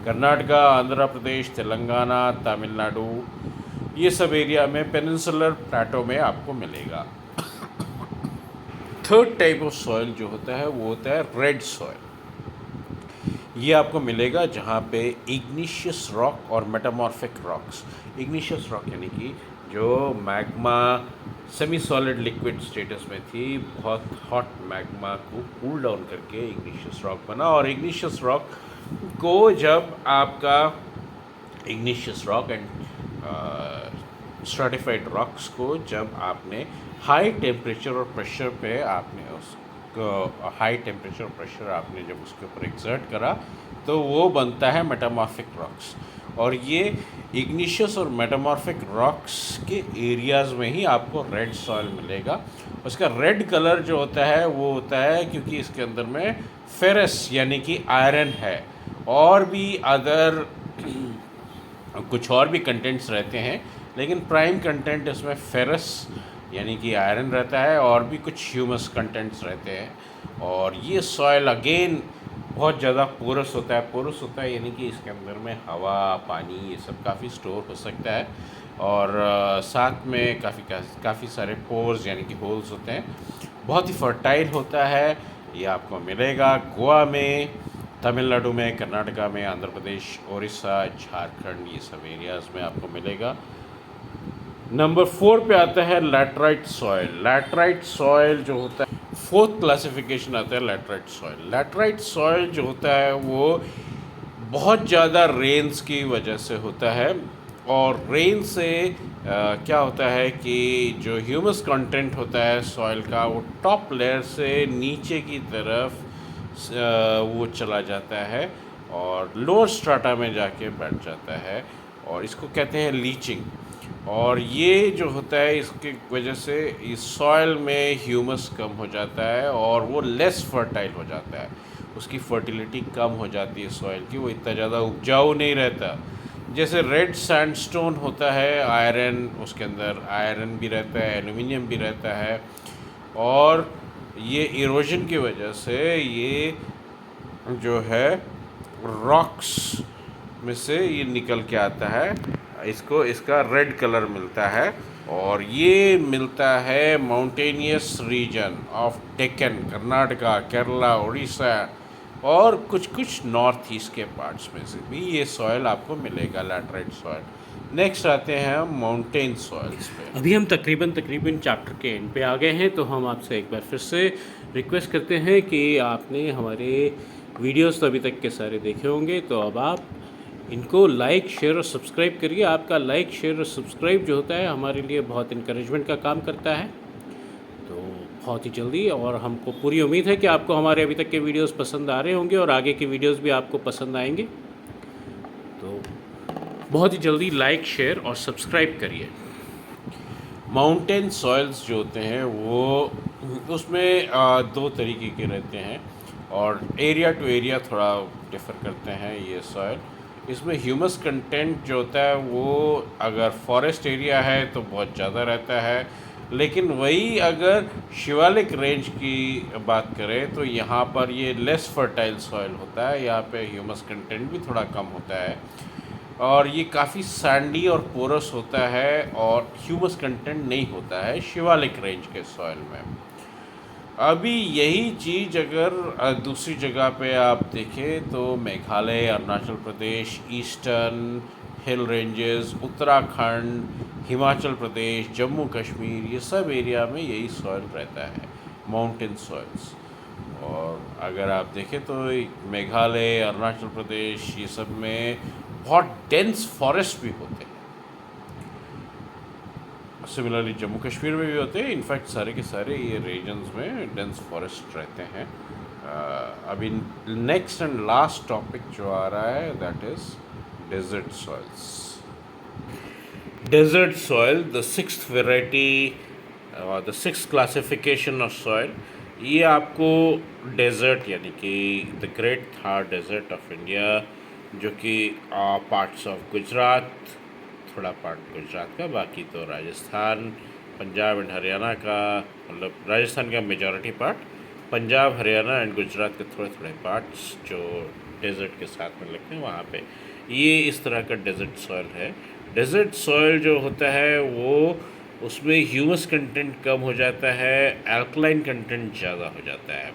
कर्नाटका, आंध्र प्रदेश, तेलंगाना, तमिलनाडु, ये सब एरिया में पेनिनसुलर प्लेटो में आपको मिलेगा। थर्ड टाइप ऑफ सॉइल जो होता है वो होता है रेड सॉइल। ये आपको मिलेगा जहाँ पे इग्निशियस रॉक और मेटामॉर्फिक रॉक्स। इग्निशियस रॉक यानी कि जो magma semi solid liquid status में थी, बहुत हॉट मैग्मा को कूल डाउन करके इग्निशियस रॉक बना। और इग्निशियस रॉक को जब आपका igneous rock and stratified rocks को जब आपने हाई टेम्परेचर और प्रेशर पे आपने उसको हाई टेम्परेचर और प्रेशर आपने जब उसके ऊपर एक्सर्ट करा, तो वो बनता है मेटामॉर्फिक रॉक्स। और ये इग्निशियस और मेटामॉर्फिक रॉक्स के एरियाज़ में ही आपको रेड सॉइल मिलेगा। उसका रेड कलर जो होता है वो होता है क्योंकि इसके अंदर में फेरस यानी कि आयरन है, और भी अदर कुछ और भी कंटेंट्स रहते हैं, लेकिन प्राइम कंटेंट इसमें फेरस यानी कि आयरन रहता है, और भी कुछ ह्यूमस कंटेंट्स रहते हैं। और ये सॉइल अगेन बहुत ज़्यादा पोरस होता है। पोरस होता है यानी कि इसके अंदर में हवा, पानी, ये सब काफ़ी स्टोर हो सकता है, और साथ में काफ़ी सारे पोर्स यानी कि होल्स होते हैं। बहुत ही फर्टाइल होता है। ये आपको मिलेगा गोवा में, तमिलनाडु में, कर्नाटका में, आंध्र प्रदेश, उड़ीसा, झारखंड, ये सब एरियाज़ में आपको मिलेगा। नंबर 4 पे आता है लैटराइट सॉइल। लैटराइट सॉइल जो होता है, फोर्थ क्लासिफिकेशन आता है लैटराइट सॉइल। लैटराइट सॉइल जो होता है वो बहुत ज़्यादा रेन्स की वजह से होता है, और रेन से क्या होता है कि जो ह्यूमस कंटेंट होता है सॉइल का, वो टॉप लेयर से नीचे की तरफ वो चला जाता है और लोअर स्ट्राटा में जाके बैठ जाता है, और इसको कहते हैं लीचिंग। और ये जो होता है इसकी वजह से इस सॉइल में ह्यूमस कम हो जाता है और वो लेस फर्टाइल हो जाता है। उसकी फर्टिलिटी कम हो जाती है सॉइल की, वो इतना ज़्यादा उपजाऊ नहीं रहता। जैसे रेड सैंडस्टोन होता है, आयरन, उसके अंदर आयरन भी रहता है, एल्युमिनियम भी रहता है, और ये इरोजन की वजह से ये जो है रॉक्स में से ये निकल के आता है, इसको इसका रेड कलर मिलता है। और ये मिलता है mountainous region of Deccan, Karnataka, Kerala, Orissa, और कुछ कुछ नॉर्थ ईस्ट के पार्ट्स में से भी ये सॉइल आपको मिलेगा, लैटराइट सॉइल। नेक्स्ट आते हैं हम माउंटेन सॉइल्स पे। अभी हम तकरीबन चैप्टर के एंड पे आ गए हैं, तो हम आपसे एक बार फिर से रिक्वेस्ट करते हैं कि आपने हमारे वीडियोस तो अभी तक के सारे देखे होंगे, तो अब आप इनको लाइक, शेयर और सब्सक्राइब करिए। आपका लाइक, शेयर और सब्सक्राइब जो होता है हमारे लिए बहुत इनकरेजमेंट का काम करता है। तो बहुत ही जल्दी, और हमको पूरी उम्मीद है कि आपको हमारे अभी तक के वीडियोस पसंद आ रहे होंगे और आगे की वीडियोस भी आपको पसंद आएंगे। तो बहुत ही जल्दी लाइक, शेयर और सब्सक्राइब करिए। माउंटेन सॉइल्स जो होते हैं वो उसमें दो तरीके के रहते हैं, और एरिया टू एरिया थोड़ा डिफ़र करते हैं ये सॉइल। इसमें ह्यूमस कंटेंट जो होता है वो अगर फॉरेस्ट एरिया है तो बहुत ज़्यादा रहता है, लेकिन वही अगर शिवालिक रेंज की बात करें तो यहाँ पर ये लेस फर्टाइल सॉइल होता है। यहाँ पे ह्यूमस कंटेंट भी थोड़ा कम होता है, और ये काफ़ी सैंडी और पोरस होता है, और ह्यूमस कंटेंट नहीं होता है शिवालिक रेंज के सॉइल में। अभी यही चीज़ अगर दूसरी जगह पे आप देखें तो Meghalaya, Arunachal Pradesh, eastern hill ranges, Uttarakhand, Himachal Pradesh, Jammu Kashmir, ये सब एरिया में यही सॉइल रहता है, माउंटेन सॉइल्स। और अगर आप देखें तो मेघालय, अरुणाचल प्रदेश, ये सब में बहुत डेंस फॉरेस्ट भी होते हैं। सिमिलरली जम्मू कश्मीर में भी होते हैं। इनफैक्ट सारे के सारे ये रीजन्स में डेंस फॉरेस्ट रहते हैं। अभी नेक्स्ट एंड लास्ट टॉपिक जो आ रहा है that is desert soils. Desert soil, the sixth variety, the sixth classification of soil. ये आपको डेजर्ट यानी कि the great Thar desert of India, जो कि पार्ट्स ऑफ गुजरात, थोड़ा पार्ट गुजरात का, बाकी तो राजस्थान, पंजाब एंड हरियाणा का, मतलब राजस्थान का majority part, Punjab, Haryana and Gujarat के थोड़े थोड़े पार्ट्स जो डेजर्ट के साथ में लगते हैं वहाँ पे ये इस तरह का डेजर्ट सॉइल है। डेजर्ट सॉइल जो होता है वो उसमें ह्यूमस कंटेंट कम हो जाता है, एल्कलाइन कंटेंट ज़्यादा हो जाता है।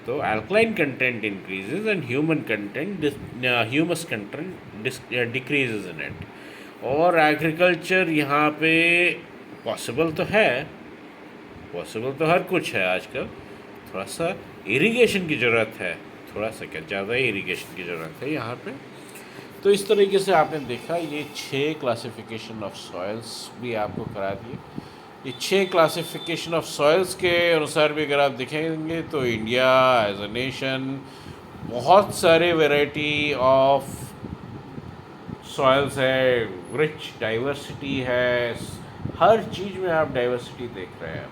तो alkaline content increases and humus content decreases in it. और एग्रीकल्चर यहाँ पे पॉसिबल तो है, पॉसिबल तो हर कुछ है आजकल, थोड़ा सा इरिगेशन की ज़रूरत है, थोड़ा सा क्या ज़्यादा ही इरिगेशन की ज़रूरत है यहाँ पे। तो इस तरीके से आपने देखा ये 6 क्लासिफिकेशन ऑफ सॉइल्स भी आपको करा दिए। ये 6 क्लासिफिकेशन ऑफ सॉइल्स के अनुसार भी अगर आप देखेंगे तो इंडिया एज अ नेशन बहुत सारे वैरायटी ऑफ सॉइल्स है, रिच डाइवर्सिटी है, हर चीज़ में आप डाइवर्सिटी देख रहे हैं।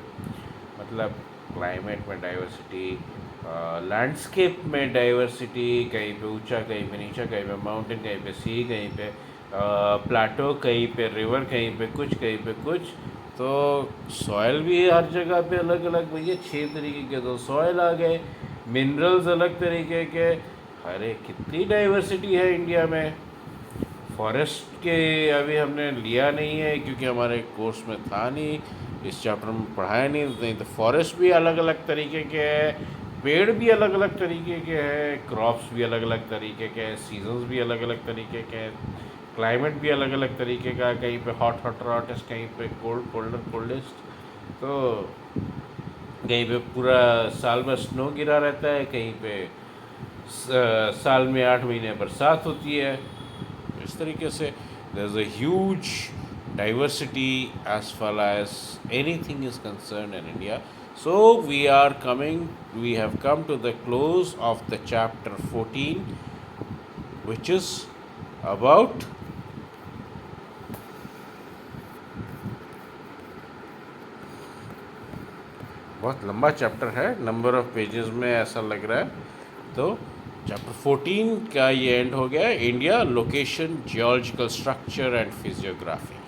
मतलब क्लाइमेट में डाइवर्सिटी, लैंडस्केप में डाइवर्सिटी, कहीं पे ऊंचा, कहीं पे नीचा, कहीं पे माउंटेन, कहीं पे सी, कहीं पे प्लाटो, कहीं पे रिवर, कहीं पे कुछ, कहीं पे कुछ। तो सॉयल भी हर जगह पे अलग अलग, भैया 6 तरीके के तो सॉयल आ गए, मिनरल्स अलग तरीके के। अरे कितनी डाइवर्सिटी है इंडिया में। फॉरेस्ट के अभी हमने लिया नहीं है क्योंकि हमारे कोर्स में था नहीं, इस चैप्टर में पढ़ाया नहीं तो फॉरेस्ट भी अलग अलग तरीके के हैं, पेड़ भी अलग अलग तरीके के हैं, क्रॉप्स भी अलग अलग तरीके के हैं, सीजन्स भी अलग अलग तरीके के हैं, क्लाइमेट भी अलग अलग तरीके का है, कहीं पे हॉट हॉट हॉटेस्ट, कहीं पे कोल्ड कोल्डर कोल्डेस्ट। तो कहीं पे पूरा साल में स्नो गिरा रहता है, कहीं पे साल में 8 महीने बरसात होती है। इस तरीके से there is a huge diversity as far as anything is concerned in India. So we have come to the close of the chapter 14, which is about बहुत लंबा चैप्टर है, नंबर ऑफ पेजेस में ऐसा लग रहा है। तो चैप्टर 14 का ये एंड हो गया, India location, geological structure and physiography.